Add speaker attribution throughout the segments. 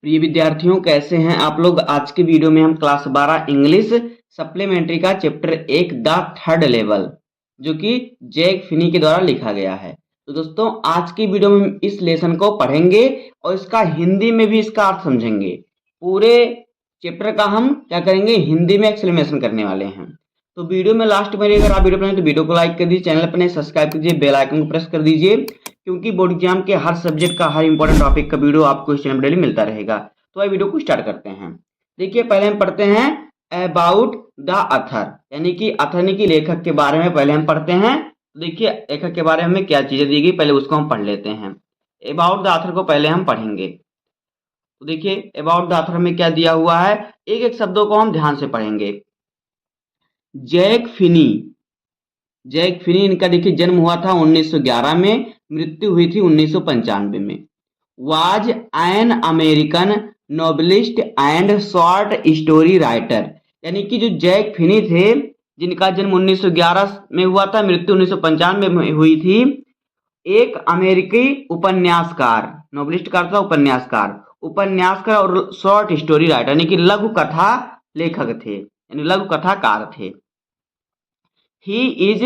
Speaker 1: प्रिय विद्यार्थियों, कैसे हैं आप लोग। आज के वीडियो में हम क्लास 12 इंग्लिश सप्लीमेंट्री का चैप्टर 1 द थर्ड लेवल जो कि जैक फिनी के द्वारा लिखा गया है। तो दोस्तों, आज की वीडियो में हम इस लेसन को पढ़ेंगे और इसका हिंदी में भी इसका अर्थ समझेंगे। पूरे चैप्टर का हम क्या करेंगे, हिंदी में एक्सप्लेनेशन करने वाले हैं। तो वीडियो में लास्ट में अगर आप वीडियो पढ़ें तो वीडियो को लाइक कर दीजिए, चैनल पर सब्सक्राइब कीजिए, बेल आइकन को प्रेस कर दीजिए, क्योंकि बोर्ड एग्जाम के हर सब्जेक्ट का हर इंपॉर्टेंट टॉपिक का वीडियो आपको इस चैनल पर डेली मिलता रहेगा। तो आइए वीडियो को स्टार्ट करते हैं। देखिए, पहले हम पढ़ते हैं अबाउट द अथर, यानी कि अथर यानी कि लेखक के बारे में पहले हम पढ़ते हैं। तो देखिए, लेखक के बारे में हमें क्या चीजें दी गई, पहले उसको हम पढ़ लेते हैं। अबाउट द अथर को पहले हम पढ़ेंगे। तो देखिए, अबाउट द अथर में क्या दिया हुआ है, एक एक शब्दों को हम ध्यान से पढ़ेंगे। जैक फिनी, जैक फिनी इनका देखिए जन्म हुआ था 1911 में, मृत्यु हुई थी 1995 में। Was an American novelist and short story writer, यानी कि जो जैक फिनी थे, जिनका जन्म 1911 में हुआ था, मृत्यु 1995 में हुई थी, एक अमेरिकी उपन्यासकार, नोबलिस्ट का था उपन्यासकार, उपन्यासकार और शॉर्ट स्टोरी राइटर यानी कि लघु कथा लेखक थे, यानी लघु कथाकार थे। He is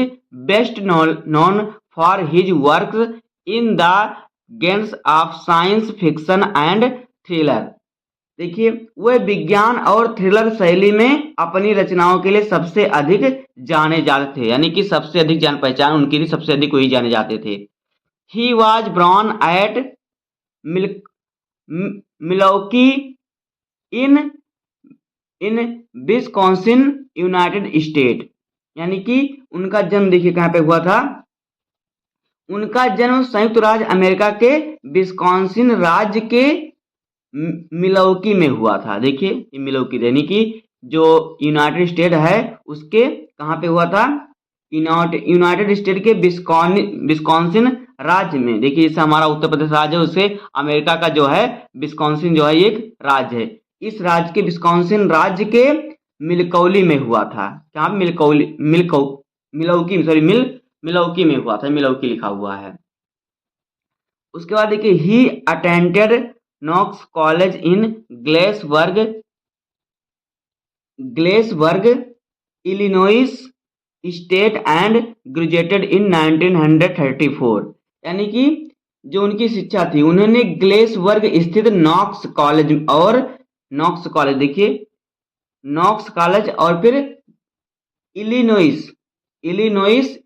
Speaker 1: best known for his works in the genres of science fiction and thriller। देखिए, वह विज्ञान और थ्रिलर शैली में अपनी रचनाओं के लिए सबसे अधिक जाने जाते थे, यानी कि सबसे अधिक जान पहचान उनकी थी, सबसे अधिक वही जाने जाते थे। He was born at Milwaukee in Wisconsin, United state, यानी कि उनका जन्म देखिए कहाँ पे हुआ था, उनका जन्म संयुक्त राज्य अमेरिका के विस्कॉन्सिन राज्य के मिलवॉकी में हुआ था। देखिए, मिलवॉकी यानी कि जो यूनाइटेड स्टेट है उसके कहाँ पे हुआ था, यूनाइटेड स्टेट के विस्कॉन्सिन राज्य में। देखिए, जैसे हमारा उत्तर प्रदेश राज्य है, उससे अमेरिका का जो है विस्कॉन्सिन जो है एक राज्य है। इस राज्य के विस्कॉन्सिन राज्य के मिलकौली में हुआ था। क्या मिलवॉकी में हुआ था, मिलवॉकी लिखा हुआ है। उसके बाद देखिए, he attended Knox college in Galesburg Illinois state and graduated in 1934, यानी कि जो उनकी शिक्षा थी, उन्होंने ग्लेसबर्ग स्थित नॉक्स कॉलेज देखिए नॉक्स कॉलेज और फिर इलिनोइस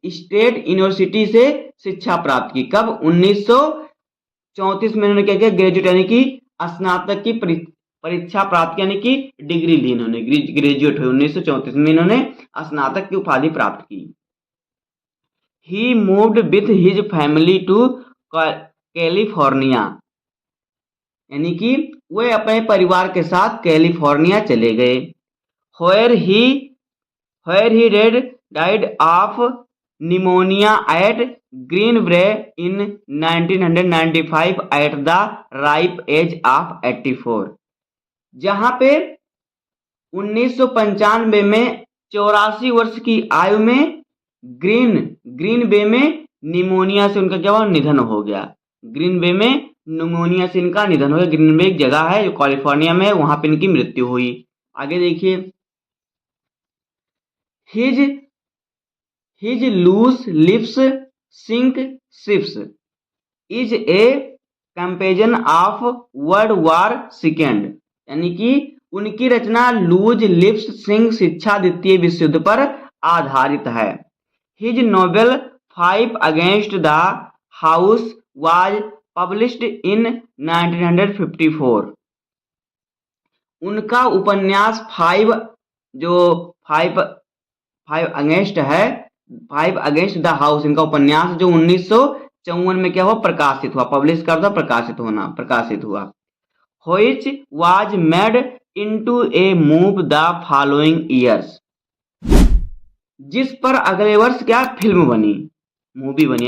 Speaker 1: स्टेट यूनिवर्सिटी से शिक्षा प्राप्त की। कब, 1934 में उन्होंने क्या किया, ग्रेजुएट यानी कि स्नातक की परीक्षा प्राप्त की, यानी कि डिग्री ली इन्होंने, ग्रेजुएट हुए 1934 में, इन्होंने स्नातक की उपाधि प्राप्त की। He moved with his family to California, यानी कि वे अपने परिवार के साथ कैलिफोर्निया चले गए। Where he died of pneumonia at Greenbrae in 1995 at the ripe age of 84, जहां पे 1995 में 84 वर्ष की आयु में ग्रीन बे में निमोनिया से उनका क्या हुआ, निधन हो गया। ग्रीन बे में निमोनिया से इनका निधन हो गया। ग्रीन बे एक जगह है जो कैलिफोर्निया में है, वहां पे इनकी मृत्यु हुई। आगे देखिए, his loose lips sink ships is a comparison of world war second, यानी कि उनकी रचना लूज लिप्स सिंक शिक्षा द्वितीय विश्व युद्ध पर आधारित है। His novel fight against the house was published in 1954, उनका उपन्यास फाइव अगेंस्ट द हाउस, इनका उपन्यास जो 1954 में क्या हुआ, प्रकाशित हुआ, पब्लिश कर दो, प्रकाशित हुआ। Which was made into A move the following years, जिस पर अगले वर्ष क्या फिल्म बनी, मूवी बनी,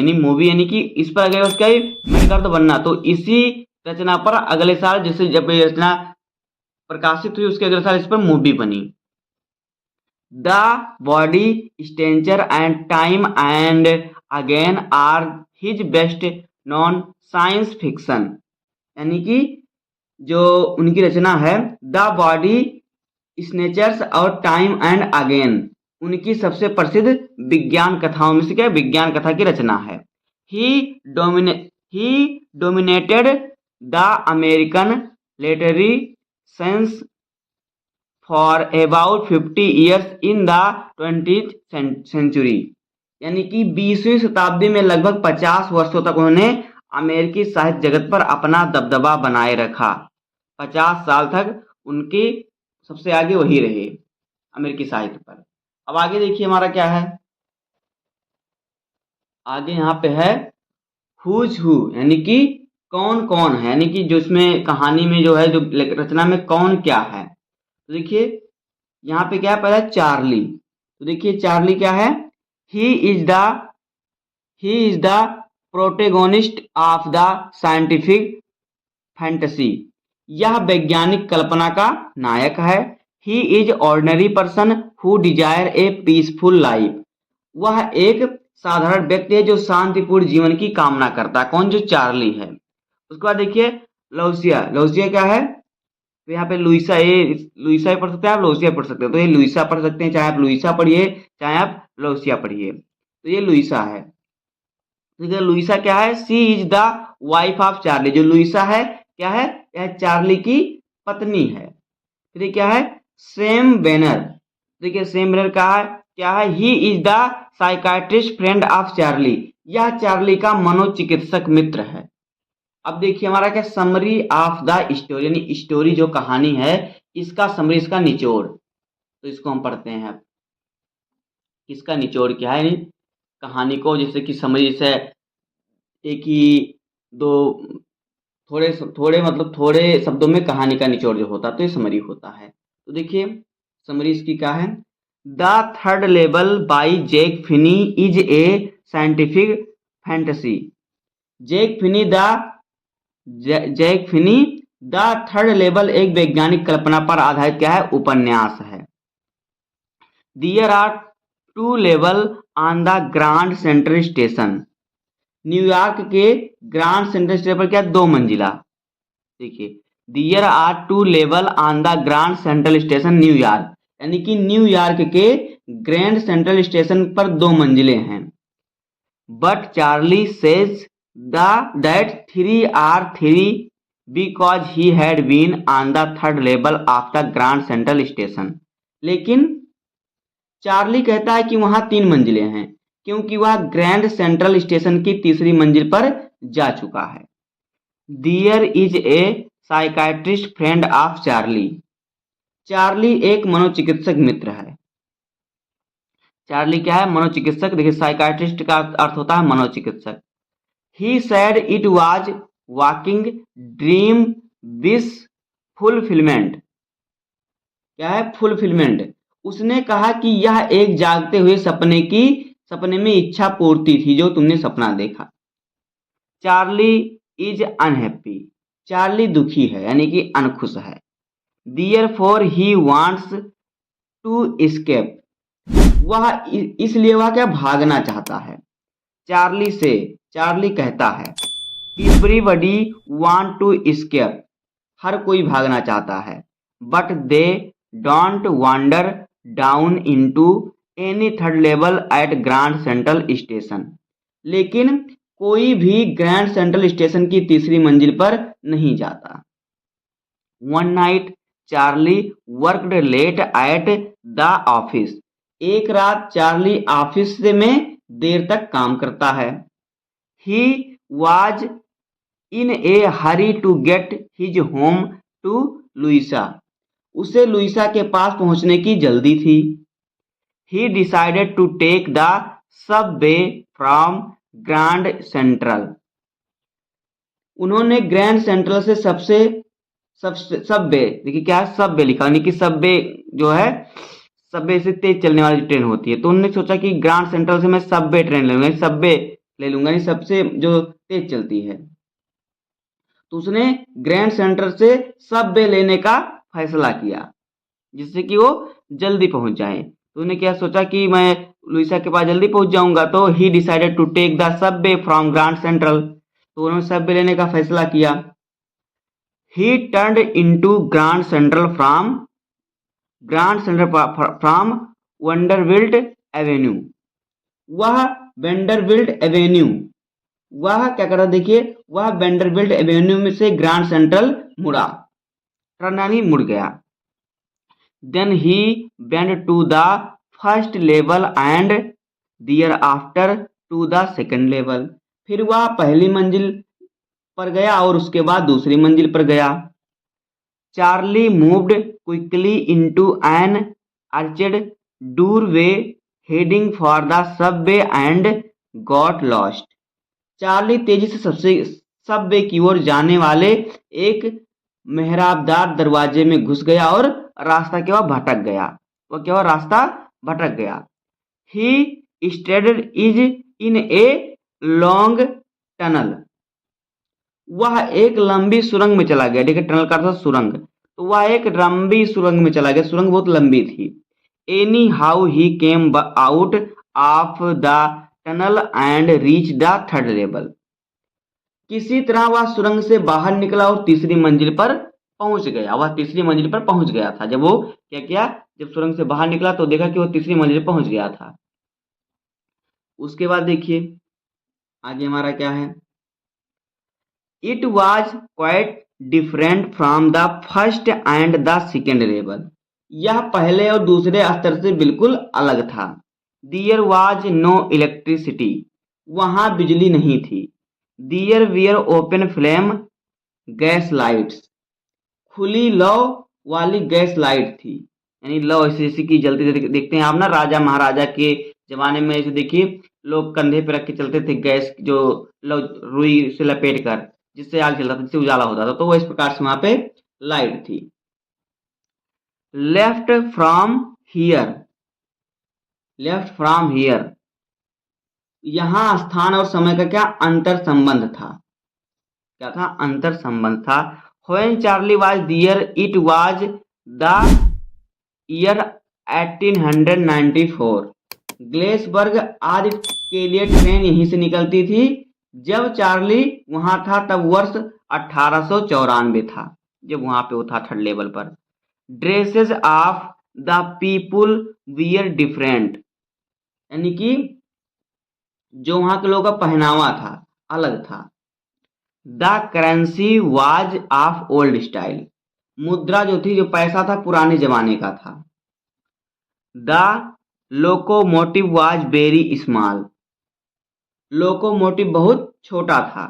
Speaker 1: यानी कि इस पर अगले वर्ष क्या मेड कर दो बनना, तो इसी रचना पर अगले साल, जैसे जब ये रचना प्रकाशित हुई उसके अगले साल इस पर मूवी बनी। The body stranger and time and again are his best non science fiction, यानी कि जो उनकी रचना है द बॉडी स्नेचर्स और टाइम एंड अगेन, उनकी सबसे प्रसिद्ध विज्ञान कथाओं में से क्या विज्ञान कथा की रचना है। He he dominated the American literary scene for about 50 years in the 20th century, यानी कि 20वीं शताब्दी में लगभग 50 वर्षों तक उन्होंने अमेरिकी साहित्य जगत पर अपना दबदबा बनाए रखा। 50 साल तक उनकी सबसे आगे वही रहे अमेरिकी साहित्य पर। अब आगे देखिए हमारा क्या है, आगे यहाँ पे है हुज हु, यानी कि कौन कौन है, यानी कि जो इसमें कहानी में जो है, जो रचना में कौन क्या है। तो देखिए यहाँ पे क्या है, पहला चार्ली। तो देखिए चार्ली क्या है, he is the protagonist of the scientific fantasy, यह वैज्ञानिक कल्पना का नायक है। He is ordinary person who desire a peaceful life, वह एक साधारण व्यक्ति है जो शांतिपूर्ण जीवन की कामना करता है। कौन, जो चार्ली है। उसके बाद देखिए लुइसा। लुइसा क्या है, तो यहाँ पे लुइसा लुइसा पढ़ सकते हैं आप, लुइसा पढ़ सकते हैं, तो ये लुइसा पढ़ सकते हैं, चाहे आप लुइसा पढ़िए चाहे आप लुइसा पढ़िए, तो ये लुइसा है। ठीक है, लुइसा क्या है, she is the wife of Charlie, जो लुइसा है क्या है, यह चार्ली की पत्नी है। फिर क्या है, सेम बेनर। देखिए सेम बेनर क्या है, he is the psychiatrist friend of Charlie, यह चार्ली का मनोचिकित्सक मित्र है। अब देखिए हमारा क्या, समरी ऑफ द स्टोरी, यानी स्टोरी जो कहानी है इसका समरी, इसका निचोड़, तो इसको हम पढ़ते हैं। अब इसका निचोड़ क्या है, यानी कहानी को जैसे कि समरी से एक ही दो थोड़े थोड़े मतलब थोड़े शब्दों में कहानी का निचोड़ जो होता है तो ये समरी होता है। तो देखिए समरी इसकी क्या है, the third level by Jack Finney is a scientific fantasy. Jack Finney the third level एक वैज्ञानिक कल्पना पर आधारित क्या है, उपन्यास है। There are 2 level on the grand central station, New York के ग्रांड सेंट्रल स्टेशन पर क्या, 2 मंजिला। देखिए there are 2 level on the grand central station New York, यानी कि न्यूयॉर्क के ग्रैंड सेंट्रल स्टेशन पर 2 मंजिले हैं। But Charlie says that 3 are 3 because he had been on the third level of the grand central Station, लेकिन Charlie कहता है कि वहां 3 मंजिलें हैं क्योंकि वह ग्रैंड सेंट्रल स्टेशन की तीसरी मंजिल पर जा चुका है। There is a psychiatrist friend of Charlie, Charlie एक मनोचिकित्सक मित्र है। चार्ली क्या है, मनोचिकित्सक। देखिए साइकाट्रिस्ट का अर्थ होता है मनोचिकित्सक। He said it was walking dream wish fulfilment, क्या है, फुलफिलमेंट। उसने कहा कि यह एक जागते हुए सपने में इच्छा पूर्ति थी जो तुमने सपना देखा। चार्ली इज अनहैप्पी, चार्ली दुखी है यानी कि अनखुश है। Therefore he wants to escape, वह इसलिए वह क्या, भागना चाहता है। चार्ली से, चार्ली कहता है एवरीबडी वांट टू एस्केप, हर कोई भागना चाहता है। But they don't wander down into any third level at Grand Central Station, लेकिन कोई भी ग्रैंड सेंट्रल स्टेशन की तीसरी मंजिल पर नहीं जाता। One night Charlie worked late at the office, एक रात चार्ली ऑफिस में देर तक काम करता है। He was in a hurry to get his home to Louisa, उसे लुइसा के पास पहुंचने की जल्दी थी। He decided to take the subway from Grand Central, उन्होंने ग्रैंड सेंट्रल से सबवे, देखिए क्या है, सबवे लिखा, यानी कि सबवे जो है सबवे से तेज चलने वाली ट्रेन होती है, तो उन्होंने सोचा कि ग्रैंड सेंट्रल से मैं सबवे ट्रेन ले लूंगा, सबवे ले लूंगा, यानी सबसे जो तेज चलती है। तो उसने ग्रैंड सेंट्रल से सबवे लेने का फैसला किया जिससे कि वो जल्दी पहुंच जाए। तो उन्होंने क्या सोचा कि मैं लुइसा के पास जल्दी पहुंच जाऊंगा, तो he decided to take the subway from Grand Central, तो उन्होंने सबवे लेने का फैसला किया। He turned into Grand Central from Vanderbilt Avenue. वह वेंडरबिल्ट एवेन्यू, वह क्या कर रहा, देखिए वह वेंडरबिल्ट एवेन्यू में से ग्रांड सेंट्रल मुड़ा, टर्न यानी मुड़ गया। Then he went to the first level and thereafter to the second level. फिर वह पहली मंजिल पर गया और उसके बाद दूसरी मंजिल पर गया। Charlie moved quickly into an arched doorway heading for the subway and got lost. Charlie तेजी से सबवे की ओर जाने वाले एक मेहराबदार दरवाजे में घुस गया और रास्ता क्या हुआ, भटक गया। वो क्या हुआ, रास्ता भटक गया। He stated is in a long tunnel. वह एक लंबी सुरंग में चला गया। देखिए टनल का अर्थ सुरंग, तो वह एक लंबी सुरंग में चला गया, सुरंग बहुत लंबी थी। Any how he came out of the tunnel and reach the third level. किसी तरह वह सुरंग से बाहर निकला और तीसरी मंजिल पर पहुंच गया। वह तीसरी मंजिल पर पहुंच गया था। जब वो क्या किया, जब सुरंग से बाहर निकला तो देखा कि वो तीसरी मंजिल पर पहुंच गया था। उसके बाद देखिए आगे हमारा क्या है। It was quite different from the first and the second level. यह पहले और दूसरे स्तर से बिल्कुल अलग था। देयर वॉज नो इलेक्ट्रिसिटी, वहां बिजली नहीं थी। There were open flame gas lights, खुली लौ वाली गैस लाइट थी, यानी लौ ऐसी की जलती थी। देखते हैं आप ना, राजा महाराजा के जमाने में ऐसे देखिए लोग कंधे पे रख के चलते थे, गैस जो लौ रुई से लपेट कर, जिससे आग जलता था, जिससे उजाला होता था। तो वो इस प्रकार से वहां पे लाइट थी। Left from here, left from here, यहां स्थान और समय का क्या अंतर संबंध था, क्या था, अंतर संबंध था। When Charlie was there, it was the year 1894. ग्लेसबर्ग आदि के लिए ट्रेन यहीं से निकलती थी। जब चार्ली वहां था तब वर्ष 1894 था, जब वहां पे वो था थर्ड लेवल पर। Dresses of the people wear different, यानी कि जो वहां के लोगों का पहनावा था अलग था। The currency was of old style, मुद्रा जो थी, जो पैसा था, पुराने जमाने का था। The locomotive was very small, locomotive बहुत छोटा था।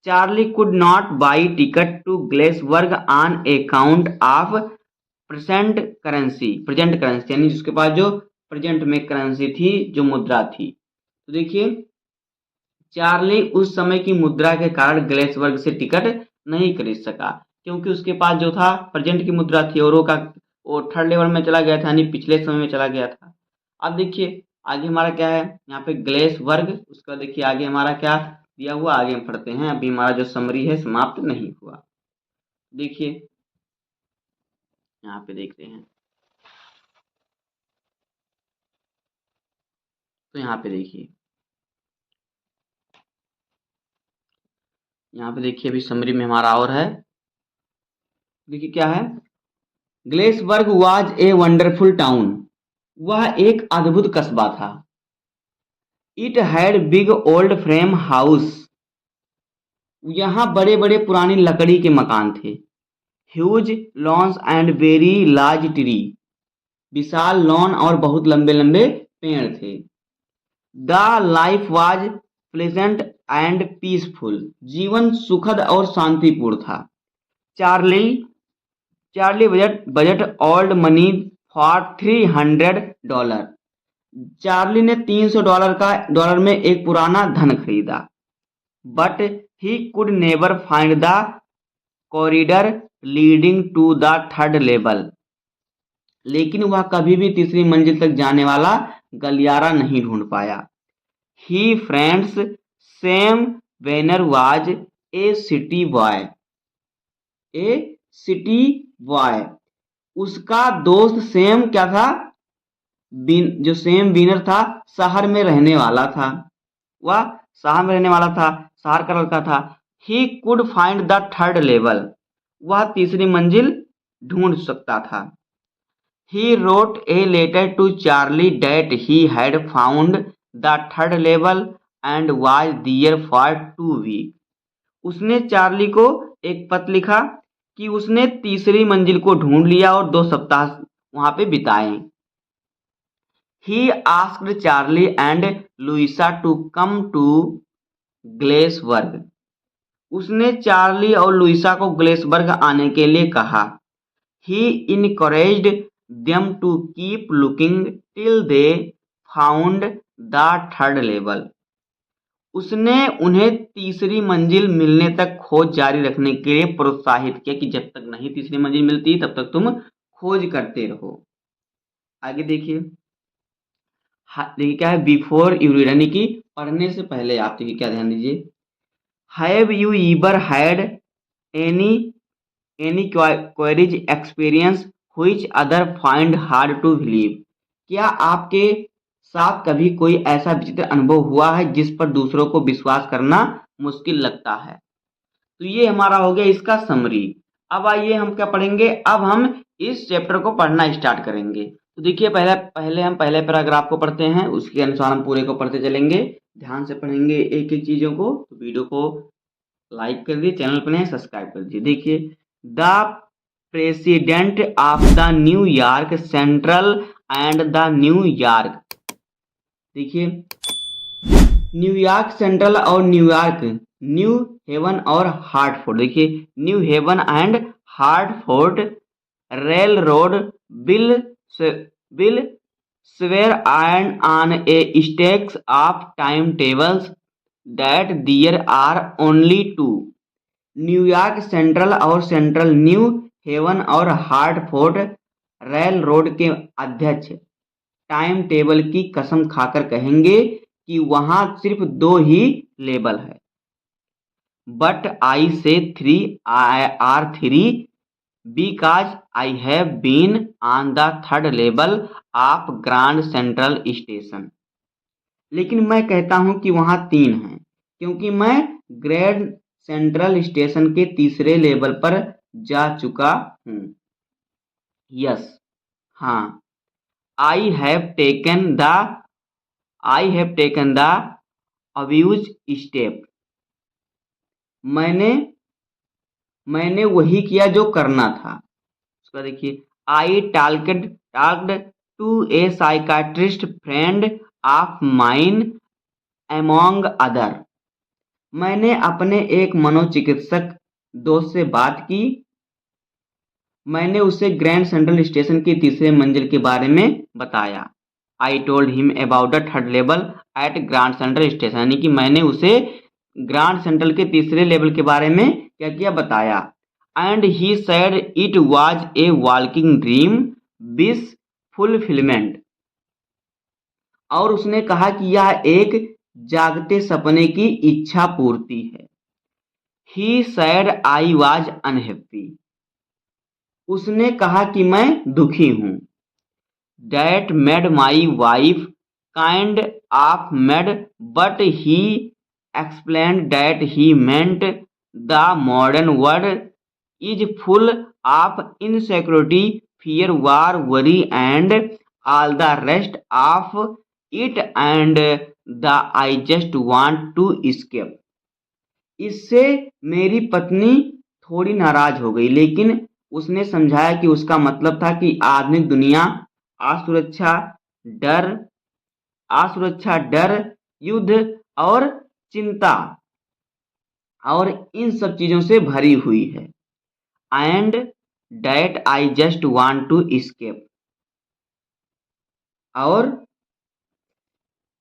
Speaker 1: Charlie could not buy ticket to Galesburg on account of present currency, यानी जिसके पास जो प्रेजेंट में करेंसी थी, जो मुद्रा थी। तो देखिए चार्ली उस समय की मुद्रा के कारण ग्लेसबर्ग से टिकट नहीं खरीद सका, क्योंकि उसके पास जो था प्रेजेंट की मुद्रा थी और वो थर्ड लेवल में चला गया था, यानी पिछले समय में चला गया था। अब देखिए आगे हमारा क्या है, यहाँ पे ग्लेसबर्ग, उसका देखिए आगे हमारा क्या दिया हुआ, आगे हम पढ़ते हैं। अभी हमारा जो समरी है समाप्त नहीं हुआ। देखिए यहाँ पे देखते हैं, तो यहाँ पे देखिए, यहाँ पे देखिए अभी समरी में हमारा और है। देखिए क्या है, ग्लेसबर्ग वाज ए वंडरफुल टाउन, वह एक अद्भुत कस्बा था। It had big old frame house, यहाँ बड़े बड़े पुरानी लकड़ी के मकान थे। Huge lawns and very large tree, Vishal lawn और बहुत लंबे लंबे पेड़ थे। The life was pleasant and peaceful, जीवन सुखद और शांतिपूर्ण था। Charlie budget old money for $300, Charlie ने $300 में एक पुराना धन खरीदा। But he could never find the corridor leading to the third level, लेकिन वह कभी भी तीसरी मंजिल तक जाने वाला गलियारा नहीं ढूंढ पाया। He friends Sam Weiner was a city boy, उसका दोस्त सैम क्या था, जो सैम विनर था, शहर में रहने वाला था। वह शहर में रहने वाला था, शहर का लड़का था। He could find the third level, वह तीसरी मंजिल ढूंढ सकता था। He wrote a letter to Charlie that he had found the third level and was there for 2 weeks. उसने चार्ली को एक पत्र लिखा कि उसने तीसरी मंजिल को ढूंढ लिया और 2 सप्ताह वहां पे बिताए। He asked Charlie and Louisa to come to ग्लेसबर्ग। उसने चार्ली और लुइसा को ग्लेसबर्ग आने के लिए कहा। He encouraged them to keep looking till they found the third level. उसने उन्हें तीसरी मंजिल मिलने तक खोज जारी रखने के लिए प्रोत्साहित किया कि जब तक नहीं तीसरी मंजिल मिलती तब तक तुम खोज करते रहो। आगे देखिए, देखिए क्या है, बिफोर यू रीड, यानी कि पढ़ने से पहले आप देखिए क्या ध्यान दीजिए। Have you ever had any queries experience which other find hard to believe? क्या आपके साथ कभी कोई ऐसा विचित्र अनुभव हुआ है जिस पर दूसरों को विश्वास करना मुश्किल लगता है? तो ये हमारा हो गया इसका समरी। अब आइए हम क्या पढ़ेंगे, अब हम इस चैप्टर को पढ़ना स्टार्ट करेंगे। तो देखिए पहले हम पहले पैराग्राफ को पढ़ते हैं, उसके अनुसार हम पूरे को पढ़ते चलेंगे, ध्यान से पढ़ेंगे एक एक चीजों को। तो वीडियो को लाइक कर दीजिए, चैनल पर नए सब्सक्राइब कर दीजिए। देखिए, the president of the New York central and the New York, देखिए न्यूयॉर्क सेंट्रल और न्यूयॉर्क, न्यू हेवन और हार्टफोर्ड, देखिए new heaven and Hartford rail road bill swear and on a stacks of timetables that there are only two. New York central और central new haven और Hartford rail road के अध्यक्ष time table की कसम खाकर कहेंगे कि वहां सिर्फ 2 ही लेबल है। But I say 3 are 3 because I have been on the third level of Grand central Station. लेकिन मैं कहता हूं कि वहां 3 हैं क्योंकि मैं ग्रैंड सेंट्रल स्टेशन के तीसरे लेवल पर जा चुका हूं। यस, हाँ, I have taken the obvious step, मैंने वही किया जो करना था। उसका देखिए, I talked to a psychiatrist friend of mine among other, मैंने अपने एक मनोचिकित्सक दोस्त से बात की। मैंने उसे ग्रैंड सेंट्रल स्टेशन की तीसरे मंजिल के बारे में बताया। I told him about the third level at Grand Central Station, यानी कि मैंने उसे ग्रैंड सेंट्रल के तीसरे लेवल के बारे में क्या किया, बताया। And he said it was a walking dream wish fulfilment, और उसने कहा कि यह एक जागते सपने की इच्छा पूर्ति है। He said I was unhappy, उसने कहा कि मैं दुखी हूं। That made my wife kind of mad, but he explained that he meant the modern world is full of insecurity, fear, war, worry and all the rest of it and the I just want to escape. इससे मेरी पत्नी थोड़ी नाराज हो गई, लेकिन उसने समझाया कि उसका मतलब था कि आधुनिक दुनिया असुरक्षा, डर, युद्ध और चिंता और इन सब चीजों से भरी हुई है। And that I just want to escape,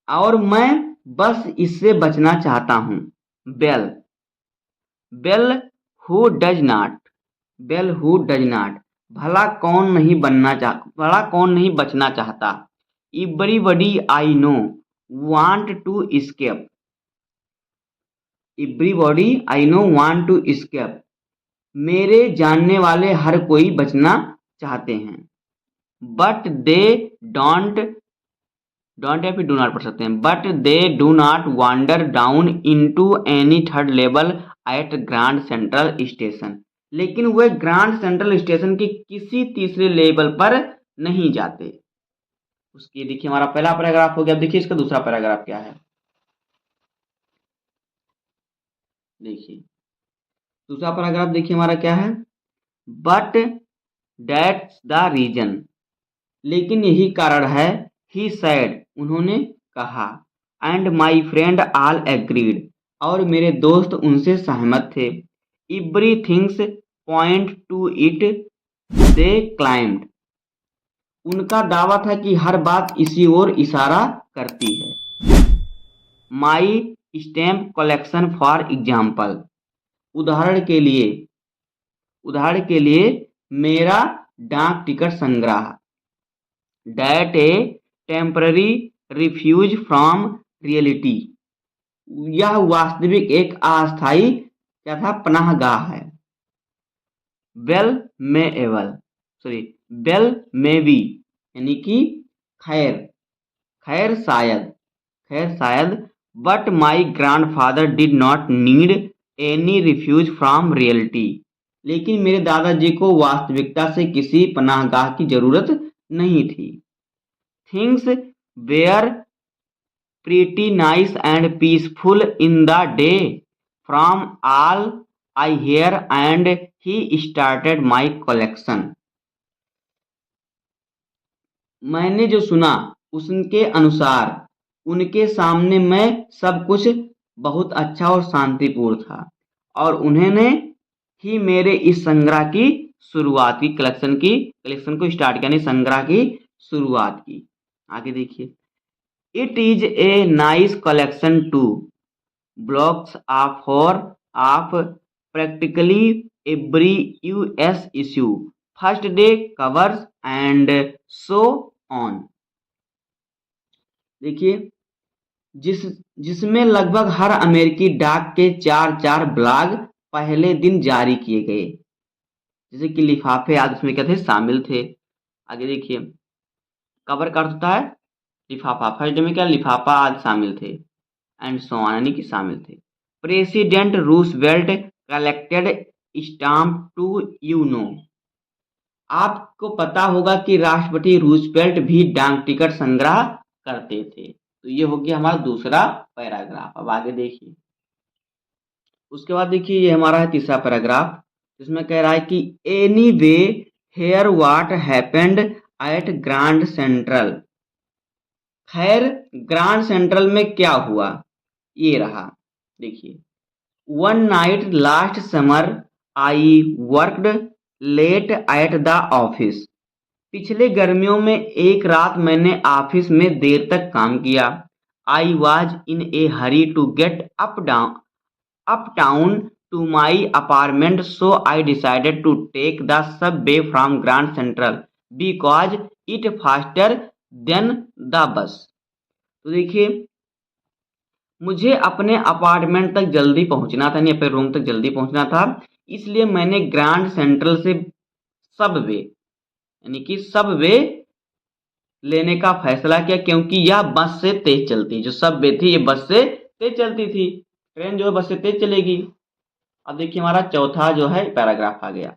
Speaker 1: और मैं बस इससे बचना चाहता हूं। बेल हु डज नॉट, भला कौन नहीं बचना चाहता। Everybody I know want to escape, मेरे जानने वाले हर कोई बचना चाहते हैं। बट दे डोंट या फिर डू नॉट पढ़ सकते हैं। But they do not wander down into any third level at Grand Central Station, लेकिन वह ग्रैंड सेंट्रल स्टेशन के किसी तीसरे लेवल पर नहीं जाते। उसकी देखिए हमारा पहला पैराग्राफ हो गया। अब देखिए इसका दूसरा पैराग्राफ क्या है। देखिए दूसरा पैराग्राफ देखिए हमारा क्या है। बट दैट्स द रीजन, लेकिन यही कारण है। ही सैड, उन्होंने कहा। And my friend all agreed, और मेरे दोस्त उनसे सहमत थे। Every things point two it, they climbed, उनका दावा था कि हर बात इसी ओर इशारा करती है। My stamp collection for example, उदाहरण के लिए मेरा डाक टिकट संग्रह। That a temporary refuge from reality, यह वास्तविक एक अस्थायी क्या था, पनाहगाह है। Well may well, well maybe, यानी कि खैर शायद। But my grandfather did not need any refuge from reality, लेकिन मेरे दादाजी को वास्तविकता से किसी पनाहगाह की जरूरत नहीं थी। Things were pretty nice and peaceful in the day from all I here, and he started my collection. मैंने जो सुना उसके अनुसार उनके सामने मैं सब कुछ बहुत अच्छा और शांतिपूर्ण था, और उन्होंने ही मेरे इस संग्रह की शुरुआत की, कलेक्शन को स्टार्ट किया, यानी संग्रह की शुरुआत की। आगे देखिए। It is a nice collection too, blocks of four of practically every US issue, first day covers and so on. देखिए जिसमें लगभग हर अमेरिकी डाक के 4 ब्लॉग पहले दिन जारी किए गए, जैसे कि लिफाफे आदि उसमें क्या थे, शामिल थे। आगे देखिए। कवर का अर्थ होता है लिफाफा, फर्स्ट डे में क्या लिफाफा आदि शामिल थे, एंड सो ऑन यानी कि शामिल थे। President Roosevelt collected stamp too, you know, आपको पता होगा कि राष्ट्रपति रूजवेल्ट भी डाक टिकट संग्रह करते थे। तो ये हो गया हमारा दूसरा पैराग्राफ। अब आगे देखिए। उसके बाद देखिए ये हमारा है तीसरा पैराग्राफ, जिसमें कह रहा है कि anyway here what happened at Grand Central. खैर ग्रैंड सेंट्रल में क्या हुआ, ये रहा। देखिए। One night last summer I worked late at the office, पिछले गर्मियों में एक रात मैंने ऑफिस में देर तक काम किया। I was in a hurry to get uptown to my apartment, so I decided to take the subway from Grand Central because it faster than the bus. तो देखिए मुझे अपने अपार्टमेंट तक जल्दी पहुंचना था, यानी अपने रूम तक जल्दी पहुंचना था, इसलिए मैंने ग्रैंड सेंट्रल से सबवे यानी कि सबवे लेने का फैसला किया, क्योंकि यह बस से तेज चलती, जो सबवे थी ये बस से तेज चलती थी। ट्रेन जो है बस से तेज चलेगी। अब देखिए हमारा चौथा जो है पैराग्राफ आ गया।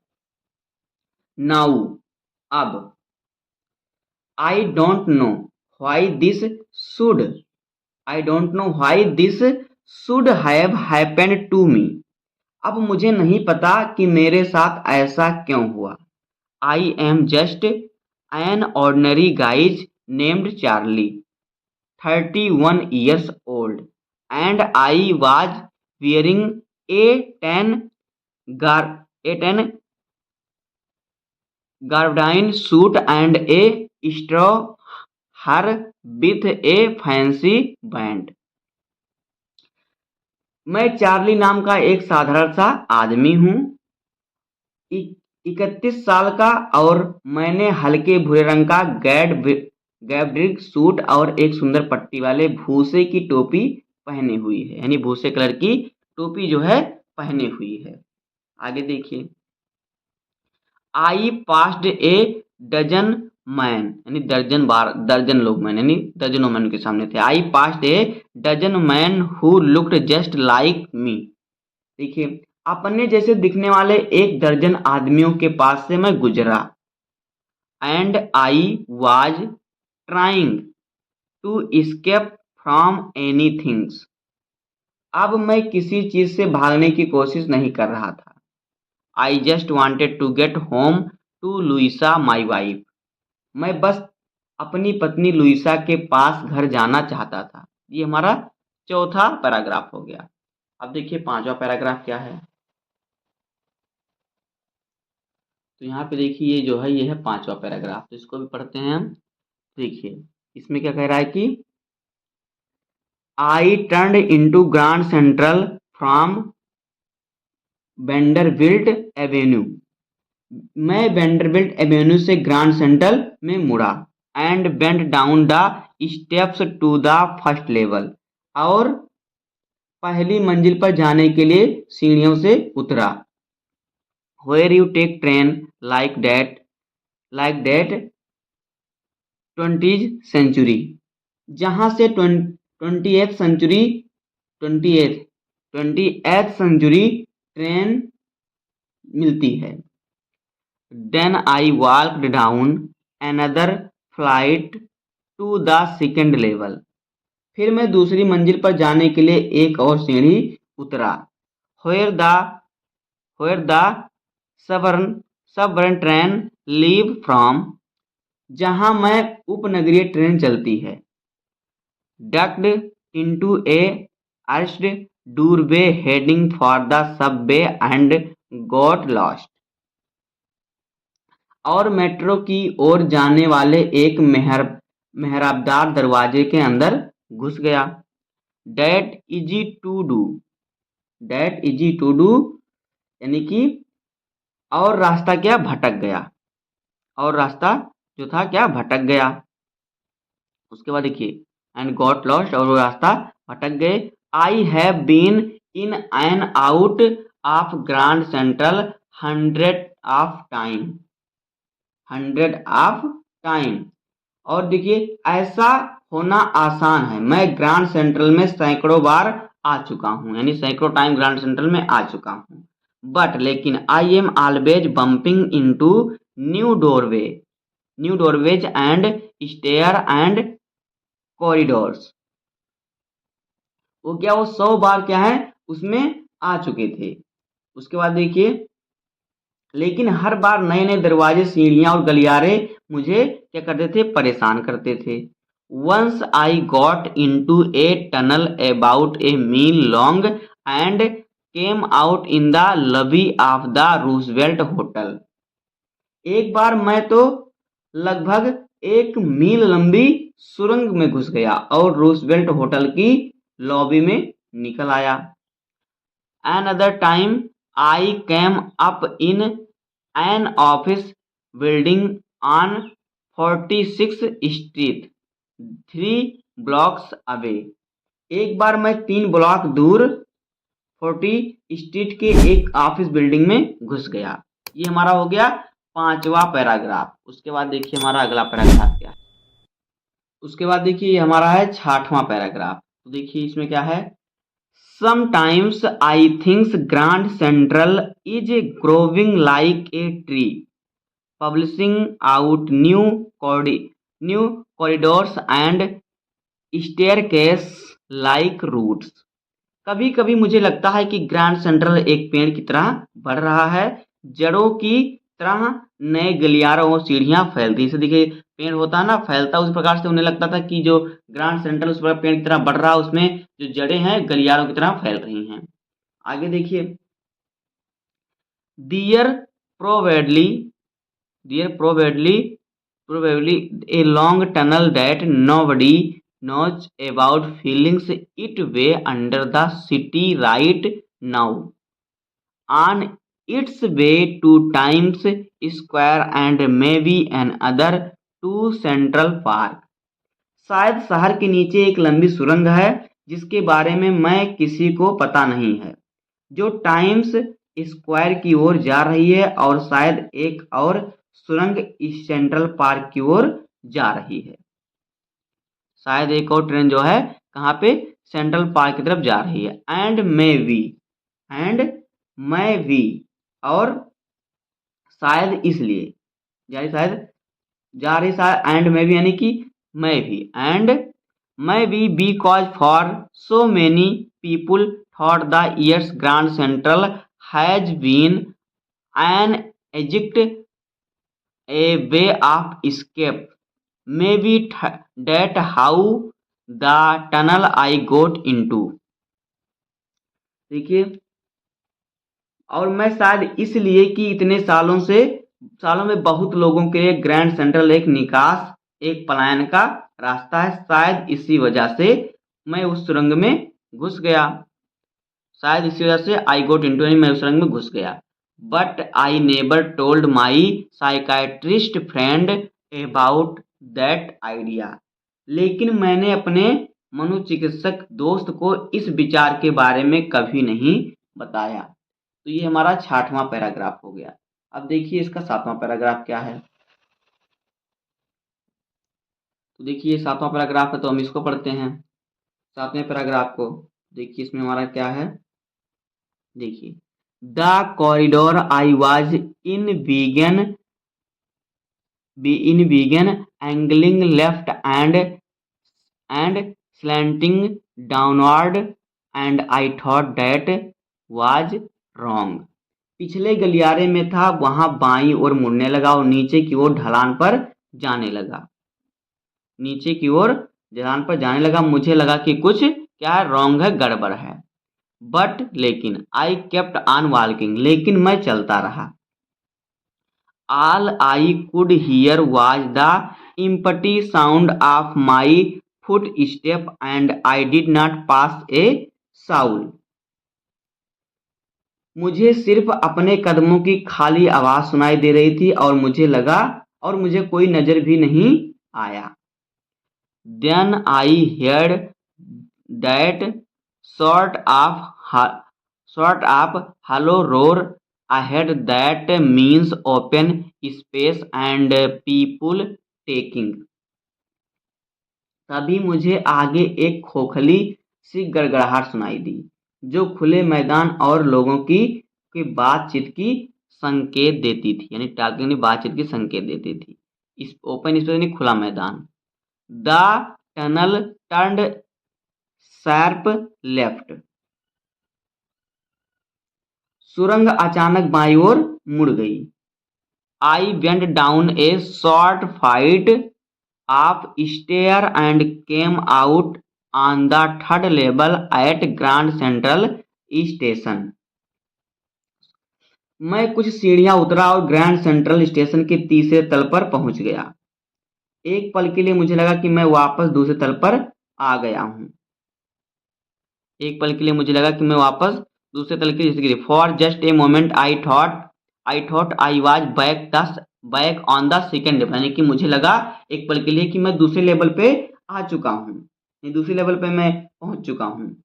Speaker 1: नाउ, अब। I don't know why this should have happened to me, अब मुझे नहीं पता कि मेरे साथ ऐसा क्यों हुआ। I am just an ordinary guys named Charlie, 31 years old, and I was wearing a tan gabardine suit and a straw hat with a fancy band। मैं चार्ली नाम का एक साधारण सा आदमी हूँ, 31 साल का, और मैंने हल्के भूरे रंग का गैब्रिक सूट और एक सुंदर पट्टी वाले भूसे की टोपी पहनी हुई है, यानी भूसे कलर की टोपी जो है पहनी हुई है। आगे देखिए। I passed a dozen man, यानी दर्जन लोग मैन, यानी दर्जनों मैन के सामने थे। I passed a dozen man who looked just like me. देखिए अपने जैसे दिखने वाले 1 दर्जन आदमियों के पास से मैं गुजरा। And I was trying to escape from anythings. अब मैं किसी चीज से भागने की कोशिश नहीं कर रहा था। I just wanted to get home to Louisa my wife. मैं बस अपनी पत्नी लुइसा के पास घर जाना चाहता था। ये हमारा चौथा पैराग्राफ हो गया। अब देखिए पांचवा पैराग्राफ क्या है। तो यहाँ पे देखिए ये जो है ये है पांचवा पैराग्राफ, तो इसको भी पढ़ते हैं हम। देखिए इसमें क्या कह रहा है कि I turn into Grand Central from Vanderbilt Avenue. मैं वेंडरबिल्ट एवेन्यू से ग्रांड सेंट्रल में मुड़ा। And went down the steps to the first level. और पहली मंजिल पर जाने के लिए सीढ़ियों से उतरा। Where you take train like that 20th century. जहाँ से 20th century 20th century train मिलती है। Then I walked down another flight to the second level. फिर मैं दूसरी मंजिल पर जाने के लिए एक और सीढ़ी उतरा। Where the suburban train leave from. जहां मैं उपनगरीय ट्रेन चलती है। Ducked into a arched doorway heading for the subway and got lost. और मेट्रो की ओर जाने वाले एक मेहराबदार दरवाजे के अंदर घुस गया। डैट इजी टू डू यानी कि और रास्ता क्या भटक गया। और रास्ता जो था क्या भटक गया। उसके बाद देखिए एंड गॉट लॉस्ट और वो रास्ता भटक गए। I have been in and out of Grand Central 100 time. और देखिए ऐसा होना आसान है। मैं ग्रांड सेंट्रल में सैकड़ों बार आ चुका हूँ, यानी सैकड़ों टाइम ग्रांड सेंट्रल में आ चुका हूँ। बट लेकिन I am always bumping into new doorways and stair and corridors. वो 100 बार क्या है उसमें आ चुके थे। उसके बाद देखिए लेकिन हर बार नए नए दरवाजे सीढ़ियां और गलियारे मुझे क्या करते थे परेशान करते थे। Once I got into a tunnel about a mile long and came out in the lobby of the Roosevelt Hotel. एक बार मैं तो लगभग 1 मील लंबी सुरंग में घुस गया और रूजवेल्ट होटल की लॉबी में निकल आया। Another time I came up in an office building on 46th Street 3 blocks away। एक बार मैं 3 ब्लॉक दूर 40 स्ट्रीट के एक ऑफिस बिल्डिंग में घुस गया। ये हमारा हो गया पांचवा पैराग्राफ। उसके बाद देखिए हमारा अगला पैराग्राफ क्या है। उसके बाद देखिए ये हमारा है 6वां पैराग्राफ। तो देखिए इसमें क्या है। Sometimes I think Grand Central is growing like a tree, publishing out new corridors and staircases like roots। कभी कभी मुझे लगता है कि ग्रैंड सेंट्रल एक पेड़ की तरह बढ़ रहा है, जड़ों की तरह नए गलियारों और सीढ़ियां फैलती। जैसे देखिए पेड़ होता है ना फैलता, उस प्रकार से उन्हें लगता था कि जो ग्रैंड सेंट्रल उस पर पेड़ की तरह बढ़ रहा है, उसमें जो जड़ें हैं गलियारों की तरह फैल रही हैं। आगे देखिए दियर probably a long tunnel that nobody knows about feelings its way under the city right now, on its way to Times Square and maybe another to Central Park। शायद शहर के नीचे एक लंबी सुरंग है जिसके बारे में मैं किसी को पता नहीं है, जो टाइम्स स्क्वायर की ओर जा रही है, और शायद एक और सुरंग इस सेंट्रल पार्क की ओर जा रही है। शायद एक और ट्रेन जो है कहाँ पे सेंट्रल पार्क की तरफ जा रही है। एंड मैं भी, और शायद इसलिए, यानी शायद जा रही शायद, एंड मैं भी यानी कि मैं भी, एंड मैं भी because for so many people thought the years Grand Central has been an एजिक्ट a way of escape. Maybe that how the tunnel I got into. देखिए, और मैं शायद इसलिए कि इतने सालों में बहुत लोगों के लिए ग्रैंड सेंट्रल एक निकास, एक पलायन का रास्ता है, शायद इसी वजह से मैं उस सुरंग में घुस गया, शायद इसी वजह से आई गोट इनटू, मैं उस सुरंग में घुस गया। But I never told my psychiatrist friend about that idea. लेकिन मैंने अपने मनोचिकित्सक दोस्त को इस विचार के बारे में कभी नहीं बताया। तो ये हमारा 6वां पैराग्राफ हो गया। अब देखिए इसका 7वां पैराग्राफ क्या है। तो देखिए 7वां पैराग्राफ है, तो हम इसको पढ़ते हैं। 7वें पैराग्राफ को देखिए, इसमें हमारा क्या है, देखिए, the corridor I was in began angling left and slanting downward and I thought that was wrong. पिछले गलियारे में था, वहां बाईं ओर मुड़ने लगा और नीचे की ओर ढलान पर जाने लगा। मुझे लगा कि कुछ क्या रॉन्ग है, गड़बड़ है। बट लेकिन आई केप्ट ऑन वॉकिंग, लेकिन मैं चलता रहा। All I could hear was the empty sound of my foot step and I did not pass A Saul. मुझे सिर्फ अपने कदमों की खाली आवाज सुनाई दे रही थी और मुझे कोई नजर भी नहीं आया। Then I heard that sort of hollow roar ahead, that means open space and people taking. तभी मुझे आगे एक खोखली सी गड़गड़ाहट सुनाई दी, जो खुले मैदान और लोगों की बातचीत की संकेत देती थी, यानी टॉकिंग बातचीत की संकेत देती थी। इस ओपन स्पेस यानी खुला मैदान। The tunnel turned sharp left, सुरंग अचानक बाईं ओर मुड़ गई। I went down a short flight of stair and came out on the 3rd level at Grand central station. मैं कुछ सीढ़ियां उतरा और ग्रैंड सेंट्रल स्टेशन के तीसरे तल पर पहुंच गया। एक पल के लिए मुझे लगा कि मैं वापस दूसरे तल पर आ गया हूं। For just a moment I thought I was back on the second level, यानी कि मुझे लगा एक पल के लिए कि मैं दूसरे लेवल पे आ चुका हूँ, दूसरे लेवल पे मैं पहुंच चुका हूँ।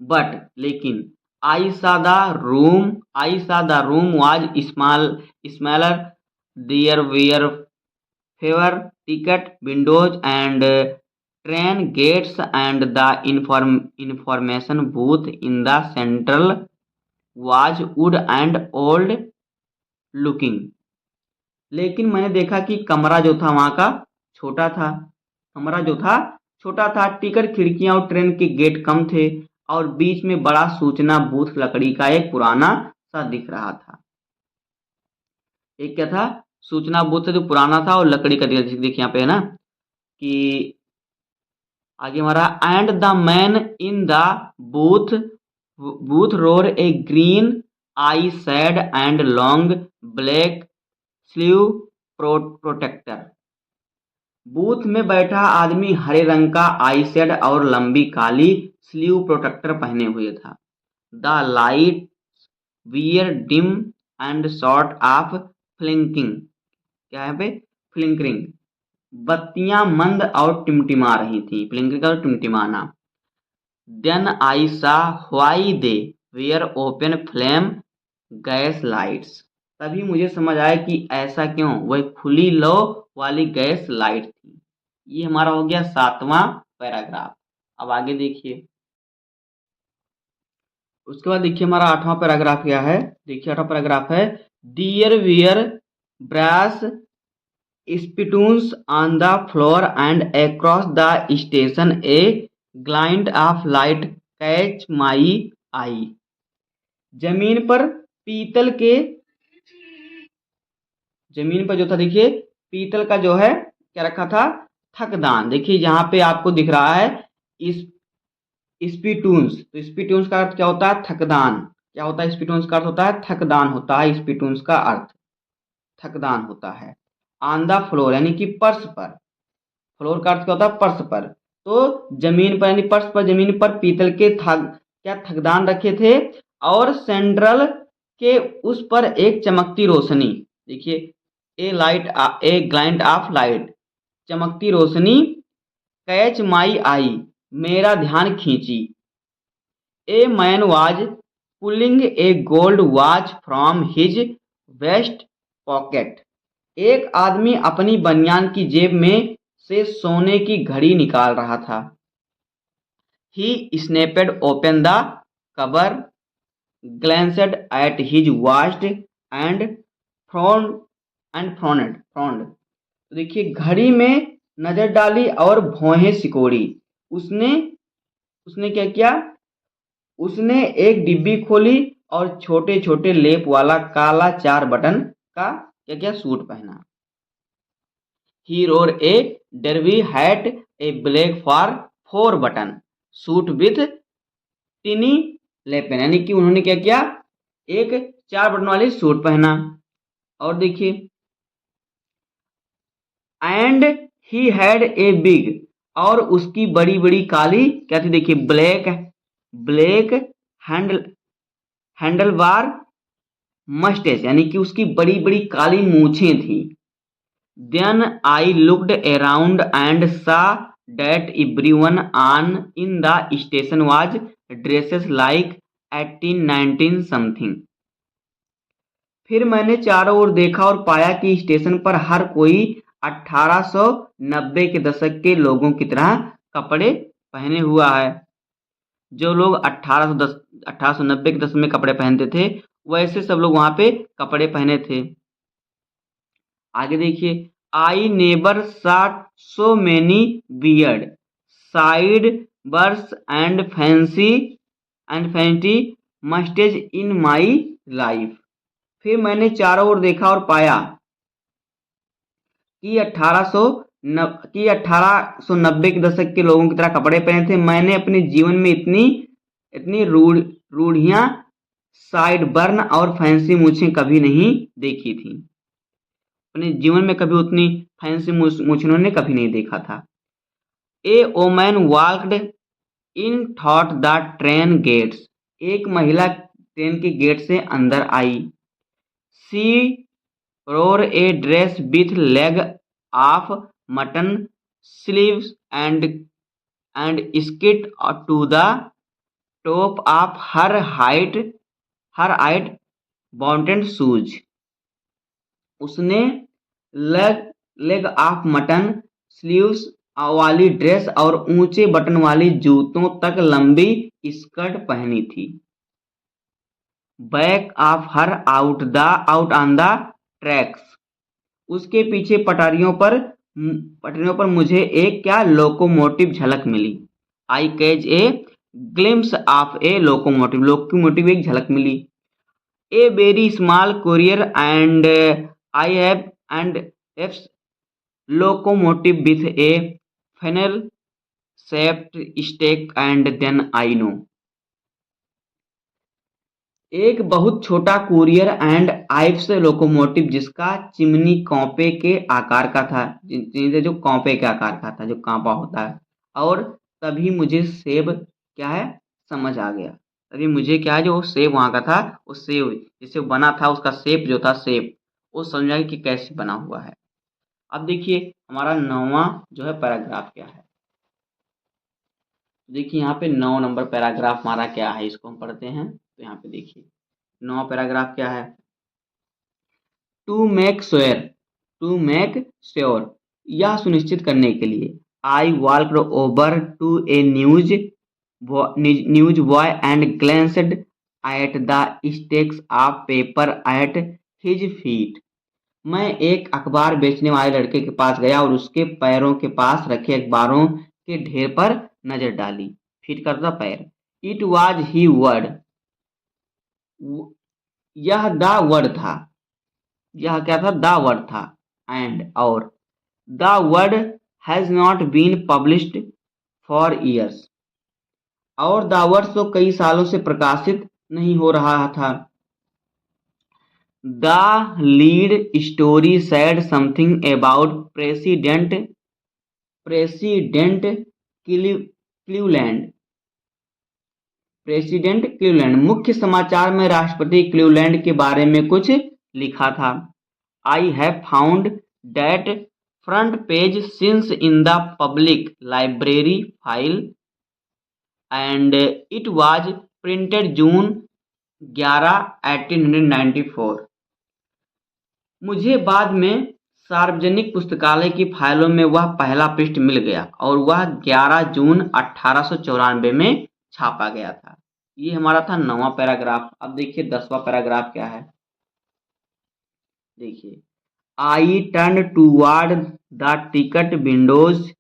Speaker 1: बट लेकिन I saw the room was smaller, there were fewer ticket windows and train gates and the information booth in the central was wood and old looking. लेकिन मैंने देखा कि कमरा जो था छोटा था, टिकट खिड़कियां और ट्रेन के गेट कम थे और बीच में बड़ा सूचना बूथ लकड़ी का एक पुराना सा दिख रहा था। एक क्या था, सूचना बूथ जो पुराना था और लकड़ी का देखिए यहाँ पे है ना कि आगे हमारा and the man in the booth wore a green eyeshade and long black sleeve protector. Booth में बैठा आदमी हरे रंग का आई शेड और लंबी काली स्लीव प्रोटेक्टर पहने हुए था। The light were dim and sort of flickering, क्या है पे फ्लिंकरिंग, बत्तियां मंद और टिमटिमा रही थी, फ्लिंकरिंग और टिमटिमाना। Then I saw why they were open flame gas lights. तभी मुझे समझ आया कि ऐसा क्यों, वह खुली लो वाली गैस लाइट थी। ये हमारा हो गया 7वां पैराग्राफ। अब आगे देखिए। उसके बाद देखिए हमारा 8वां पैराग्राफ क्या है। देखिए 8वां पैराग्राफ है, there were brass spittoons on the floor and across the station a glint of light catch my eye। जमीन पर पीतल के जमीन पर जो था, देखिए पीतल का जो है क्या रखा था, थकदान। देखिए यहाँ पे आपको दिख रहा है इस स्पीटून्स। तो स्पीटून्स का अर्थ क्या होता है, थकदान। क्या होता है स्पीटून्स का अर्थ, होता है थकदान होता है स्पीटून्स का अर्थ, थकदान होता है। ऑन द फ्लोर यानी कि फर्श पर, फ्लोर का अर्थ क्या होता है, फर्श पर। तो जमीन पर यानी फर्श पर, जमीन पर पीतल के थकदान रखे थे और सेंट्रल के उस पर एक चमकती रोशनी। देखिए ए ग्लाइंट ऑफ लाइट, चमकती रोशनी, कैच माई आई, मेरा ध्यान खींची। A man was pulling a gold watch from his vest pocket, एक आदमी अपनी बनियान की जेब में से सोने की घड़ी निकाल रहा था। He snapped open the cover, glanced at his watch and frowned. तो देखिए घड़ी में नजर डाली और भौहें सिकोड़ी। उसने उसने क्या किया, उसने एक डिब्बी खोली और छोटे छोटे लेप वाला काला 4 बटन का क्या क्या सूट पहना। He wore a derby hat, a black for 4 button suit with tiny lapel, यानी कि उन्होंने क्या किया, एक 4 बटन वाली सूट पहना। और देखिए and he had a big, और उसकी बड़ी बड़ी काली क्या थी, देखिए ब्लैक ब्लैक हैंडल बार मस्टेच, यानी कि उसकी बड़ी बड़ी काली मूछें थी। Then I looked around and saw that everyone on in the station was dressed like 18-19 something। फिर मैंने चारों ओर देखा और पाया कि स्टेशन पर हर कोई 1890 के दशक के लोगों की तरह कपड़े पहने हुआ है। जो लोग 1890 के दशक में कपड़े पहनते थे, वैसे सब लोग वहां पे कपड़े पहने थे। आगे देखिए, आई neighbour saw so many weird side bursts and fancy mustache in my life। फिर मैंने चारों ओर देखा और पाया कि 1890 के दशक के लोगों की तरह कपड़े पहने थे। मैंने अपने जीवन में इतनी इतनी रूढ़ियां, साइड बर्न और फैंसी मूछें कभी नहीं देखी थी। अपने जीवन में कभी उतनी फैंसी मूछ उन्होंने कभी नहीं देखा था। A woman walked in thought the train gates, एक महिला ट्रेन के गेट से अंदर आई। She wore a dress with leg of mutton sleeves and skirt to the top of her height buttoned shoes. उसने लेग ऑफ मटन स्लीव्स वाली dress और ऊंचे बटन वाली जूतों तक लंबी स्कर्ट पहनी थी। Back of her out on the tracks, उसके पीछे पटरियों पर मुझे एक क्या लोकोमोटिव झलक मिली। I catch a glimpse of a locomotive एक झलक मिली। A very small Currier and I have locomotive with a funnel shaped stack and then I know. एक बहुत छोटा कुरियर एंड आइव्स लोकोमोटिव जिसका चिमनी कौपे के आकार का था, जो कौपे के आकार का था, जो कांपा होता है। और तभी मुझे सेब क्या है समझ आ गया। तभी मुझे क्या है, जो सेब वहां का था, उस सेब जिससे बना था, उसका शेप जो था, शेप वो समझा कि कैसे बना हुआ है। अब देखिए हमारा 9वां जो है पैराग्राफ क्या है। देखिए यहाँ पे 9 नंबर पैराग्राफ हमारा क्या है, इसको हम पढ़ते हैं। तो यहाँ पे देखिए 9वां पैराग्राफ क्या है। टू मेक श्योर, यह सुनिश्चित करने के लिए। I walked over to a news boy and glanced at the stacks of paper at his feet. मैं एक अखबार बेचने वाले लड़के के पास गया और उसके पैरों के पास रखे अखबारों के ढेर पर नजर डाली। फीट का मतलब पैर। इट वॉज ही वर्ड, यह द वर्ड था। यह क्या था? द वर्ड था। एंड और the World has not been published for years. और द वर्ड तो कई सालों से प्रकाशित नहीं हो रहा था। The lead story said something about President Cleveland. President Cleveland, मुख्य समाचार में राष्ट्रपति क्लीवलैंड के बारे में कुछ लिखा था। I have found that front page since in the public library file and it was printed June 11 1894। मुझे बाद में सार्वजनिक पुस्तकालय की फाइलों में वह पहला पृष्ठ मिल गया और वह 11 जून 1894 में छापा गया था। ये हमारा था 9वां पैराग्राफ। अब देखिए 10वां पैराग्राफ क्या है। देखिए, I turn toward the ticket windows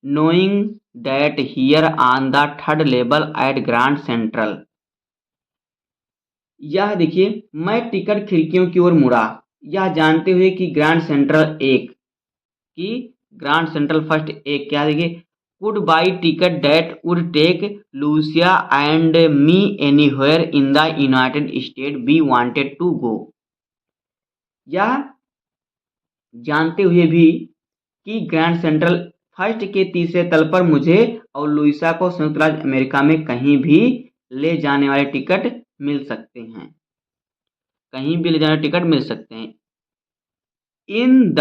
Speaker 1: knowing that here on the third level at Grand Central. यह देखिए, मैं टिकट खिड़कियों की ओर मुड़ा, यह जानते हुए कि ग्रैंड सेंट्रल फर्स्ट एक क्या, देखिए, could buy ticket that would take Louisa and me anywhere in the United State we wanted to go. यह जानते हुए भी कि ग्रैंड सेंट्रल फर्स्ट के तीसरे तल पर मुझे और लुइसा को संयुक्त राज्य अमेरिका में कहीं भी ले जाने वाले टिकट मिल सकते हैं। कहीं भी ले जाने टिकट मिल सकते हैं। In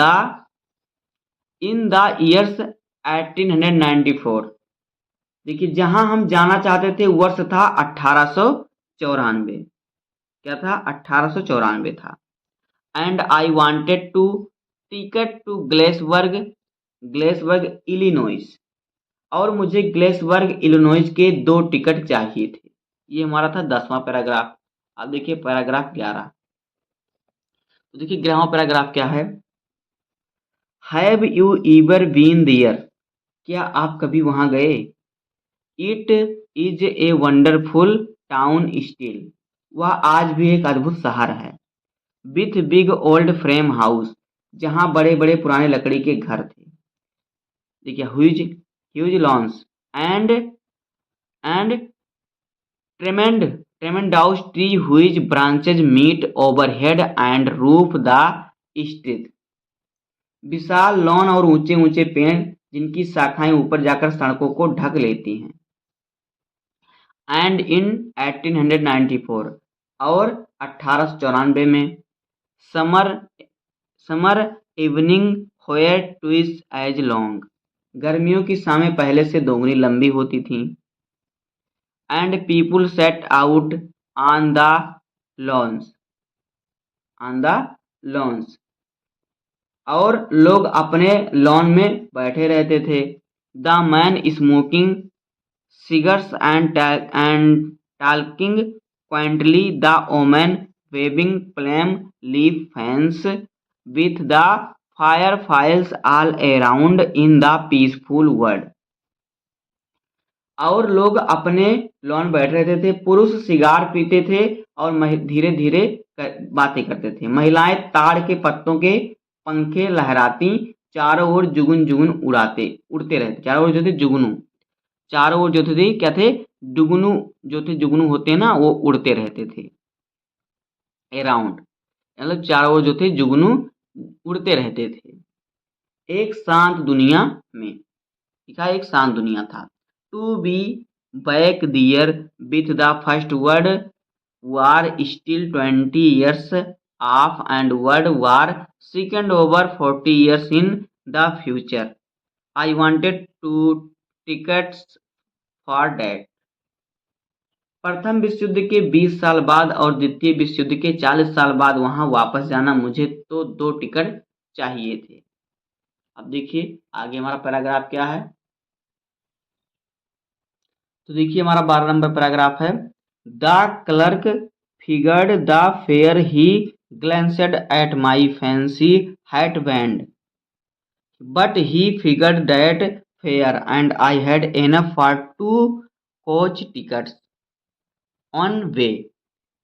Speaker 1: the years 1894। देखिए, जहां हम जाना चाहते थे वर्ष था 1894। क्या था? 1894 था। And I wanted to ticket to Galesburg Illinois. और मुझे ग्लेसबर्ग इलिनॉइस के 2 टिकट चाहिए थे। ये हमारा था 10वां पैराग्राफ। अब देखिए पैराग्राफ 11। तो देखिए 11वां पैराग्राफ क्या है। Have you ever been there. क्या आप कभी वहां गए? It is a wonderful town still. वह आज भी एक अद्भुत शहर है। With big old frame house, जहां बड़े बड़े पुराने लकड़ी के घर थे। देखिए, huge lawns and tremendous tree whose branches meet overhead and roof the street. विशाल लॉन और ऊंचे ऊंचे पेड़ जिनकी शाखाएं ऊपर जाकर सड़कों को ढक लेती हैं। एंड इन 1894, और 1894 में summer evening were twice as long. गर्मियों की शामें पहले से दोगुनी लंबी होती थीं। And people set out on the lawns. और लोग अपने लॉन में बैठे रहते थे। The man smoking cigarettes and talking quaintly, the woman waving palm leaf fans with the fireflies all around in the peaceful world। और लोग अपने लॉन बैठ रहते थे, पुरुष सिगार पीते थे और धीरे धीरे बातें करते थे। महिलाएं ताड़ के पत्तों के पंखे लहराती चारों ओर जुगुन जुगुन उड़ते रहते। चारों ओर जो थे जुगनू, चारों ओर जो थे क्या थे? जुगनू होते हैं ना, वो उड़ते रहते थे। अराउंड मतलब चारों ओर जो थे जुगनू उड़ते रहते थे। एक शांत दुनिया में, लिखा एक शांत दुनिया था। To be back there with the First World War still 20 years off and World War second over 40 years in the future. I wanted two tickets for that. प्रथम विश्व युद्ध के 20 साल बाद और द्वितीय विश्व युद्ध के 40 साल बाद वहां वापस जाना, मुझे तो 2 टिकट चाहिए थे। अब देखिए आगे हमारा पैराग्राफ क्या है। तो देखिए हमारा 12 नंबर पैराग्राफ है। The clerk figured the fair he glanced at my fancy hatband, but he figured that fare and I had enough for 2 coach tickets on way।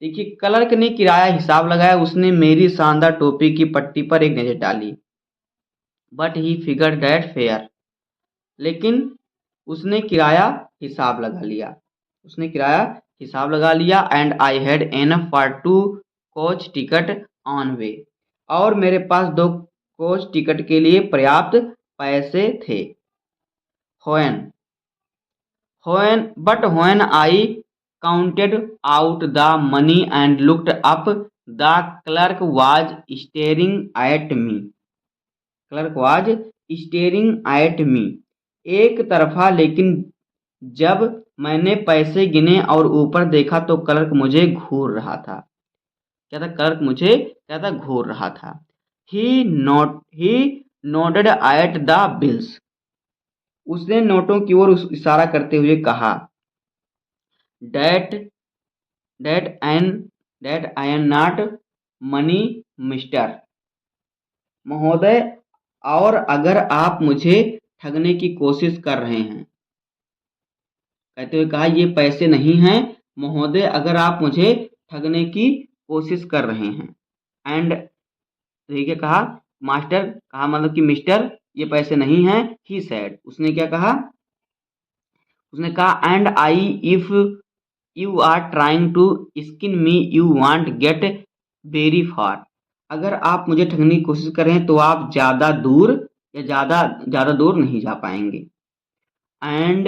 Speaker 1: देखिए, क्लर्क ने किराया हिसाब लगाया, उसने मेरी शानदार टोपी की पट्टी पर एक नजर डाली। But he figure that fare, लेकिन उसने किराया हिसाब लगा लिया, and I had enough for 2 coach ticket on way, और मेरे पास 2 कोच टिकट के लिए पर्याप्त पैसे थे। when I counted out the money and looked up, the clerk was staring at me। एक तरफा, लेकिन जब मैंने पैसे गिने और ऊपर देखा तो क्लर्क मुझे घूर रहा था। He nodded at the bills। उसने नोटों की ओर इशारा करते हुए कहा। That I am not money, mister महोदय, और अगर आप मुझे ठगने की कोशिश कर रहे हैं, कहते हुए कहा, ये पैसे नहीं हैं महोदय, अगर आप मुझे ठगने की कोशिश कर रहे हैं। एंड देखिए कहा, मास्टर कहा मतलब कि मिस्टर, ये पैसे नहीं हैं। ही सेड, उसने क्या कहा, and I if you are trying to skin me you won't get very far. अगर आप मुझे ठगने की कोशिश कर रहे हैं तो आप ज़्यादा दूर नहीं जा पाएंगे। And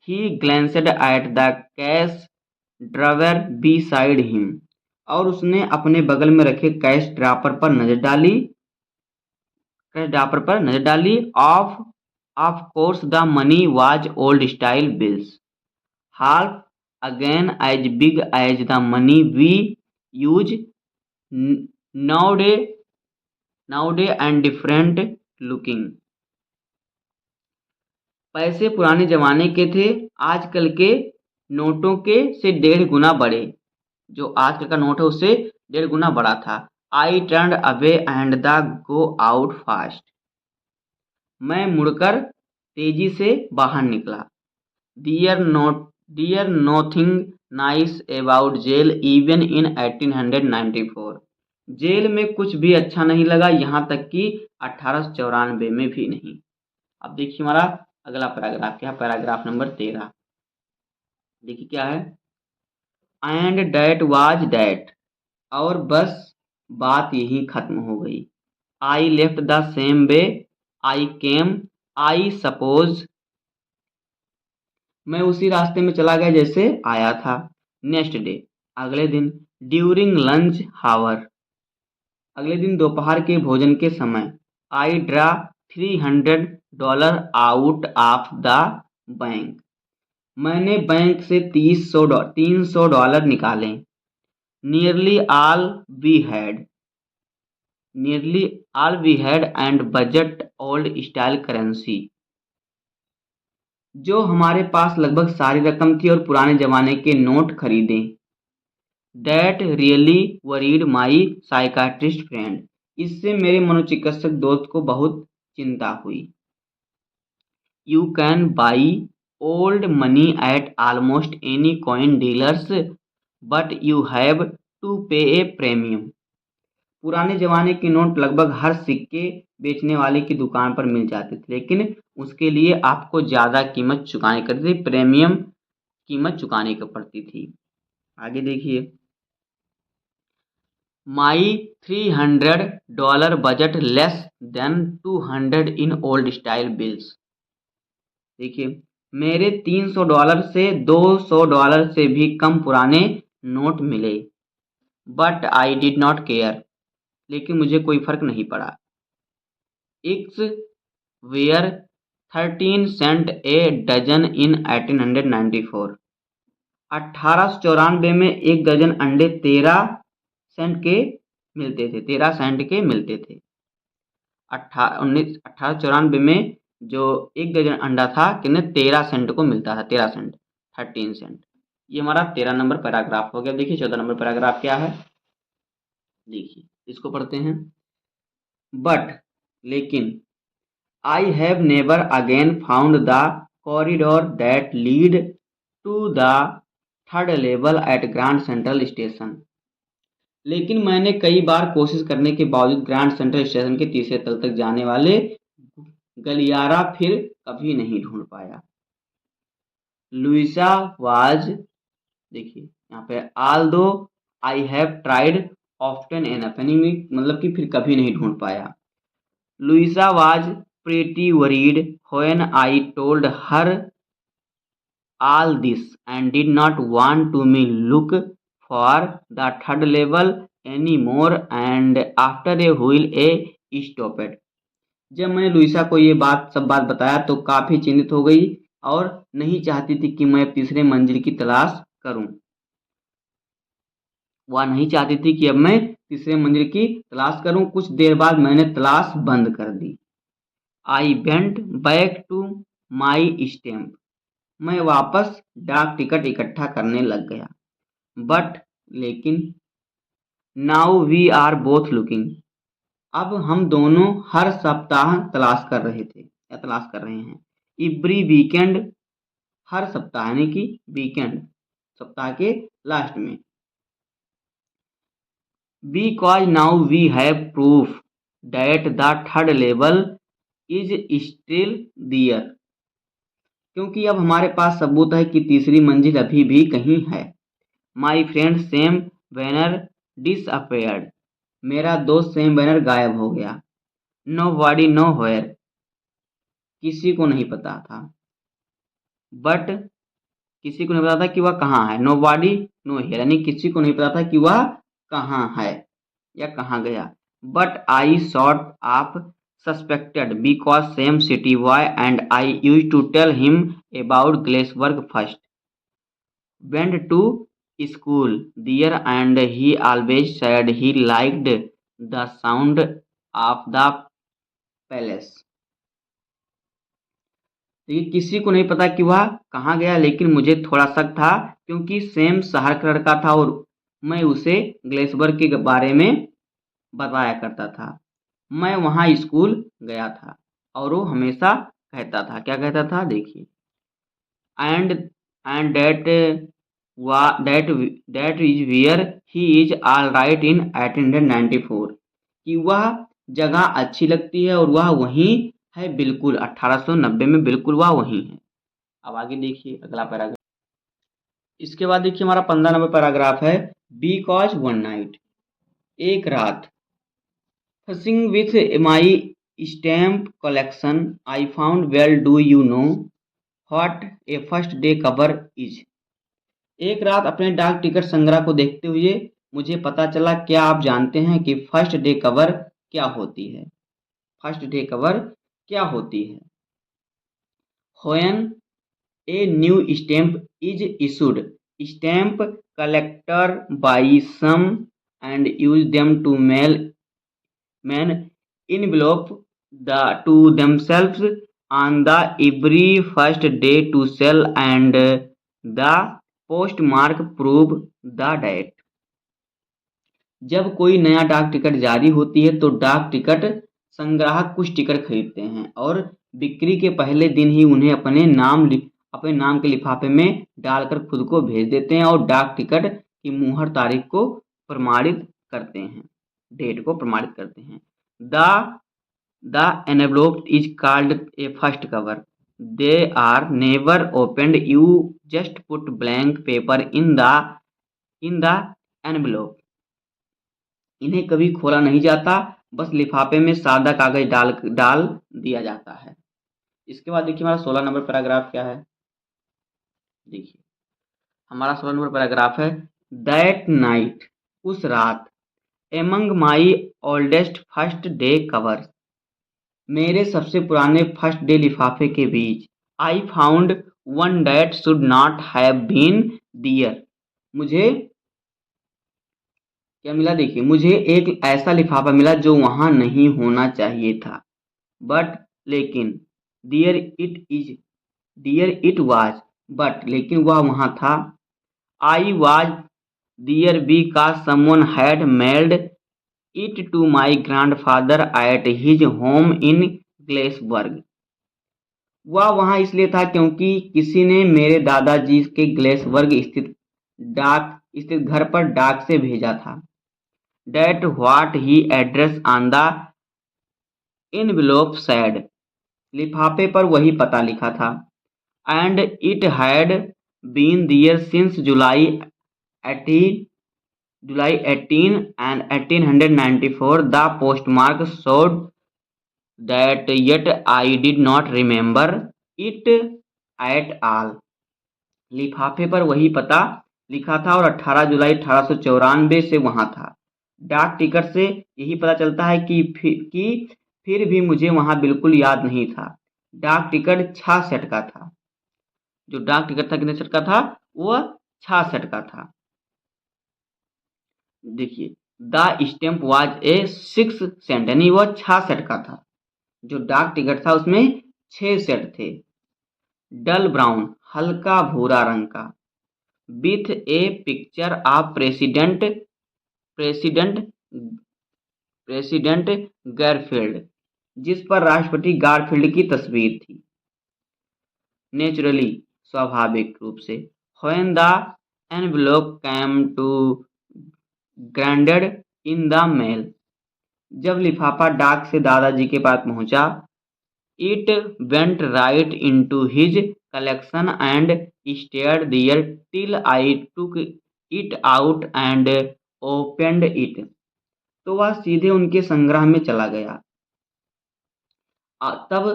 Speaker 1: he glanced at the cash drawer beside him, और उसने अपने बगल में रखे कैश ड्रॉपर पर नजर डाली। Of course the money was old style bills, half again as big as the money we use nowadays and different looking। पैसे पुराने जमाने के थे, आजकल के नोटों के से 1.5 गुना बड़े। जो आजकल का नोट है उससे 1.5 गुना बड़ा था। I turn away and the go out fast. मैं मुड़कर तेजी से बाहर निकला। There nothing nice about jail even in 1894। Jail में कुछ भी अच्छा नहीं लगा, यहाँ तक कि 1894 में भी नहीं। अब देखिए हमारा अगला पैराग्राफ क्या है, पैराग्राफ नंबर 13। देखिए क्या है, एंड डैट वाज डैट, और बस बात यही खत्म हो गई। I left the same way I came, I suppose, मैं उसी रास्ते में चला गया जैसे आया था। नेक्स्ट डे, अगले दिन, ड्यूरिंग लंच हावर, अगले दिन दोपहर के भोजन के समय, I draw $300 out of the bank, मैंने बैंक से $300 निकाले। Nearly all we had and budget old style currency, जो हमारे पास लगभग सारी रकम थी और पुराने जमाने के नोट खरीदे। That really worried my psychiatrist friend, इससे मेरे मनोचिकित्सक दोस्त को बहुत चिंता हुई। You can buy old money at almost any coin dealers, but you have to pay a premium। पुराने जमाने के नोट लगभग हर सिक्के बेचने वाले की दुकान पर मिल जाते थे, लेकिन उसके लिए आपको ज़्यादा कीमत चुकानी पड़ती थी, प्रीमियम कीमत चुकानी पड़ती थी। आगे देखिए, माई $300 budget less than 200 in old style bills. देखिए, मेरे $300 से $200 से भी कम पुराने नोट मिले। But I did not care, लेकिन मुझे कोई फर्क नहीं पड़ा। It's where 13 cent a dozen in 1894। 1894 में एक दर्जन अंडे 13 सेंट के मिलते थे। 1894 में जो एक दर्जन अंडा था कितने 13 सेंट को मिलता था, 13 सेंट। ये हमारा 13 नंबर पैराग्राफ हो गया। देखिए 14 नंबर पैराग्राफ क्या है, देखिए इसको पढ़ते हैं। बट लेकिन I have never again found the corridor that lead to the third level at Grand Central Station. लेकिन मैंने कई बार कोशिश करने के बावजूद ग्रैंड सेंट्रल स्टेशन के तीसरे तल तक जाने वाले गलियारा फिर कभी नहीं ढूंढ पाया। लुइसा वाज, देखिए यहाँ पे although I have tried often enough, यानी मतलब कि फिर कभी नहीं ढूंढ पाया। Louisa was pretty worried when I told her all this and did not want to me look for the third level anymore and after a while a stopped. जब मैंने लुइसा को ये सब बात बताया तो काफी चिंतित हो गई और नहीं चाहती थी कि मैं तीसरे मंजिल की तलाश करूं। वह नहीं चाहती थी कि अब मैं तीसरे मंजिल की तलाश करूं। कुछ देर बाद मैंने तलाश बंद कर दी। I went back to my stamp, मैं वापस डाक टिकट इकट्ठा करने लग गया। बट लेकिन now we are both looking, अब हम दोनों हर सप्ताह तलाश कर रहे थे या तलाश कर रहे हैं। एवरी वीकेंड, हर सप्ताह यानी कि वीकेंड सप्ताह के लास्ट में। Because now we have proof that the third level is still there, क्योंकि अब हमारे पास सबूत है कि तीसरी मंजिल अभी भी कहीं है। My friend Sam banner disappeared, मेरा दोस्त सैम बैनर गायब हो गया। नो बॉडी नो वेयर, किसी को नहीं पता था। बट किसी को नहीं पता था कि वह कहाँ है। नो बॉडी नो हेयर, यानी किसी को नहीं पता था कि वह कहाँ है या कहाँ गया। But I sort of suspected because same city boy and I used to tell him about Glassberg first. Went to school there and he always said he liked the sound of the palace. देखिए किसी को नहीं पता कि वह कहाँ गया, लेकिन मुझे थोड़ा शक था क्योंकि सेम शहर का लड़का था और मैं उसे ग्लेसबर्ग के बारे में बताया करता था। मैं वहाँ स्कूल गया था और वो हमेशा कहता था, क्या कहता था देखिए, and and that is where he is all right in 1894, कि वह जगह अच्छी लगती है और वह वहीं है, बिल्कुल 1890 में बिल्कुल वह वहीं है। अब आगे देखिए अगला पैराग्राफ। इसके बाद देखिए हमारा 15 नंबर पैराग्राफ है। बिकॉज वन नाइट, एक रात, fussing with my stamp collection, I found, well, do you know what a first day cover is? एक रात अपने डाक टिकट संग्रह को देखते हुए मुझे पता चला, क्या आप जानते हैं कि फर्स्ट डे कवर क्या होती है? फर्स्ट डे कवर क्या होती है? When a new stamp is issued, stamp collector buy some and use them to mail envelope to themselves on the every first day to sell and the postmark prove the date. जब कोई नया डाक ticket जारी होती है तो डाक ticket संग्राहक कुछ टिकट खरीदते हैं और बिक्री के पहले दिन ही उन्हें अपने नाम के लिफाफे में डालकर खुद को भेज देते हैं और डाक टिकट की मुहर तारीख को प्रमाणित करते हैं, डेट को प्रमाणित करते हैं। The envelope is called a first cover. They are never opened. You just put blank paper in the envelope. इन्हें कभी खोला नहीं जाता, बस लिफाफे में सादा कागज डाल दिया जाता है। इसके बाद देखिए हमारा 16 नंबर पैराग्राफ क्या है। देखिए हमारा 16 नंबर पैराग्राफ है। दैट नाइट, उस रात, among my oldest first day covers, मेरे सबसे पुराने फर्स्ट डे लिफाफे के बीच, I found one that should not have been there, मुझे क्या मिला देखिए, मुझे एक ऐसा लिफाफा मिला जो वहां नहीं होना चाहिए था। बट लेकिन डियर इट वाज, बट लेकिन वह वहां था। I was there because someone had mailed it to my grandfather at his home in ग्लेसबर्ग। वह वहां इसलिए था क्योंकि किसी ने मेरे दादाजी के ग्लेसबर्ग स्थित घर पर डाक से भेजा था। That what he address on the envelope said, लिफाफे पर वही पता लिखा था। And it had been there since July 18 and 1894. The postmark showed that, yet I did not remember it at all. लिफाफे पर वही पता लिखा था और 18 जुलाई 1894 से वहां था। डाक टिकट से यही पता चलता है कि फिर भी मुझे वहां बिल्कुल याद नहीं था। डाक टिकट 6 सेट का था। जो डाक टिकट था कितने सेट का था? वह 6 सेट का था। देखिए, the stamp was a 6 cent, यानी वह 6 सेट का था। जो डाक टिकट था उसमें 6 सेट थे। डल ब्राउन, हल्का भूरा रंग का। With A picture of president Garfield, जिस पर राष्ट्रपति गारफील्ड की तस्वीर थी। नेचुरली, स्वाभाविक रूप से। When the envelope came to granddad in the mail, जब लिफाफा डाक से दादाजी के पास पहुंचा। It went right into his collection and stayed there till I took it out and opened it, तो वह सीधे उनके संग्रह में चला गया। तब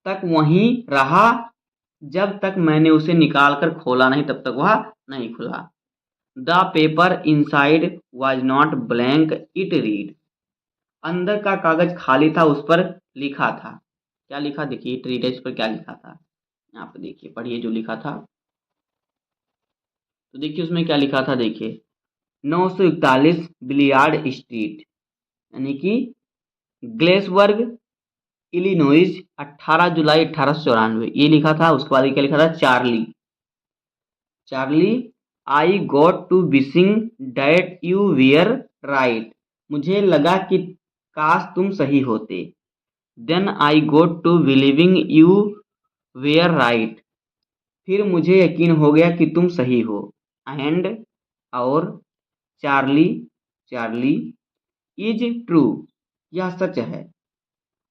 Speaker 1: तक वहीं रहा जब तक मैंने उसे निकालकर खोला नहीं, तब तक वह नहीं खुला। The paper inside was not blank, it read, अंदर का कागज खाली था, उस पर लिखा था। क्या लिखा? देखिए, इट रीड, इस पर क्या लिखा था यहाँ पे देखिए, पढ़िए जो लिखा था। तो देखिए उसमें क्या लिखा था, देखिए 941 बिलियार्ड स्ट्रीट, यानी कि ग्लेसबर्ग, इलिनोइस, 18 जुलाई 1894, ये लिखा था। उसके बाद क्या लिखा था? Charlie, I got to wishing that you were right, मुझे लगा कि काश तुम सही होते। Then I got to believing you were right, फिर मुझे यकीन हो गया कि तुम सही हो। एंड, और, चार्ली इज ट्रू, यह सच है।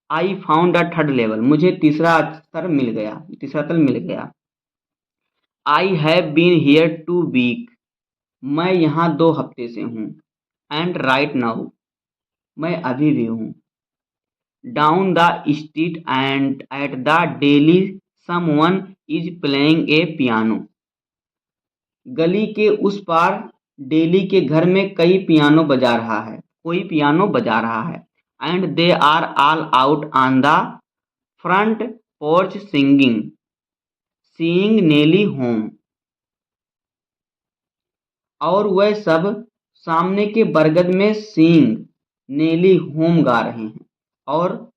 Speaker 1: I found a third level, मुझे तीसरा तल मिल गया। I have been here 2 week, मैं यहाँ 2 हफ्ते से हूँ। एंड राइट नाउ, मैं अभी भी हूँ। Down the street and at the daily someone is playing a piano, गली के उस पार डेली के घर में कोई पियानो बजा रहा है। And they are all out on the front porch seeing Nellie home, और वह सब सामने के बरगद में सीइंग नेली होम गा रहे हैं। और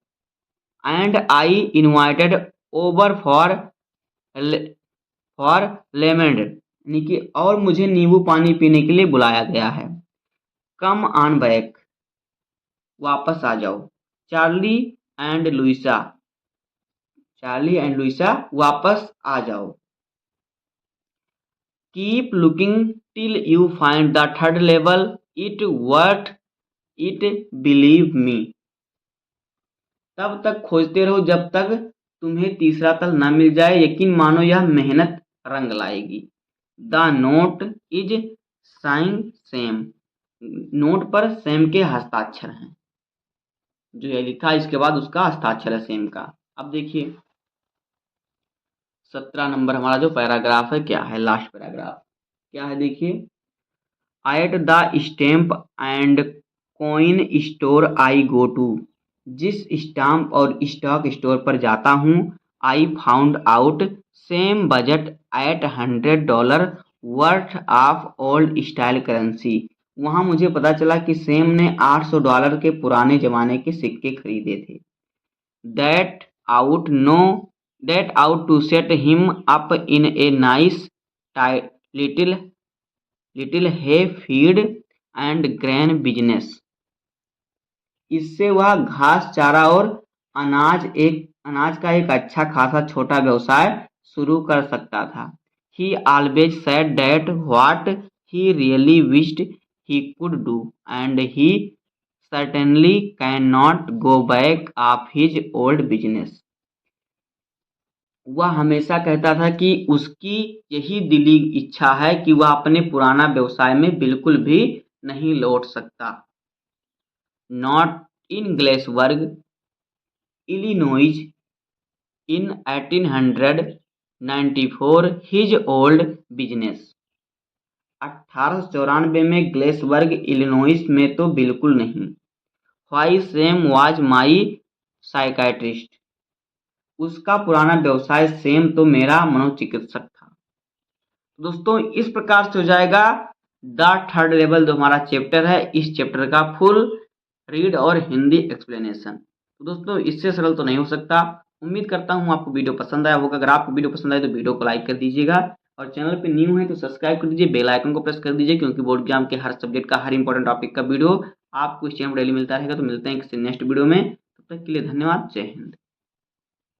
Speaker 1: and I invited over for lemon, यानी कि और मुझे नींबू पानी पीने के लिए बुलाया गया है। कम ऑन बैक, वापस आ जाओ। चार्ली एंड लुइसा, वापस आ जाओ। Keep looking till you find the third level, it worth it, believe me, तब तक खोजते रहो जब तक तुम्हें तीसरा तल न मिल जाए, यकीन मानो यह मेहनत रंग लाएगी। The note is sine same, note पर सेम के हस्ताक्षर हैं। जो ये लिखा इसके बाद उसका हस्ताक्षर है सेम का। अब देखिए 17 नंबर हमारा जो पैराग्राफ है क्या है, लास्ट पैराग्राफ क्या है, देखिए। At the stamp and coin store I go to, जिस स्टाम्प और स्टॉक स्टोर पर जाता हूँ। I found out same budget at $100 worth of old style currency, वहाँ मुझे पता चला कि सैम ने $800 के पुराने ज़माने के सिक्के खरीदे थे। That out to set him up in a nice little little hay feed and grain business. इससे वह घास चारा और अनाज का एक अच्छा खासा छोटा व्यवसाय शुरू कर सकता था। ही always said that what he really wished he could do and he certainly can not go back of his old business. वह हमेशा कहता था कि उसकी यही दिली इच्छा है कि वह अपने पुराना व्यवसाय में बिल्कुल भी नहीं लौट सकता। Not in Galesburg, Illinois in 1894 his old business। 1894 में ग्लेसबर्ग इलिनोइस में तो बिल्कुल नहीं। Why same was my psychiatrist। उसका पुराना व्यवसाय सेम तो मेरा मनोचिकित्सक था। दोस्तों इस प्रकार से हो जाएगा द थर्ड लेवल जो हमारा चैप्टर है, इस चैप्टर का फुल रीड और हिंदी एक्सप्लेनेशन। तो दोस्तों इससे सरल तो नहीं हो सकता। उम्मीद करता हूँ आपको वीडियो पसंद आया होगा। अगर आपको वीडियो पसंद आए तो वीडियो को लाइक कर दीजिएगा और चैनल पे न्यू है तो सब्सक्राइब कर दीजिए, बेल आइकन को प्रेस कर दीजिए, क्योंकि बोर्ड एग्जाम के हर सब्जेक्ट का हर इंपॉर्टेंट टॉपिक का वीडियो आपको इस चैनल पर डेली मिलता रहेगा। तो मिलते हैं किसी नेक्स्ट वीडियो में, तब तक के लिए धन्यवाद। जय हिंद।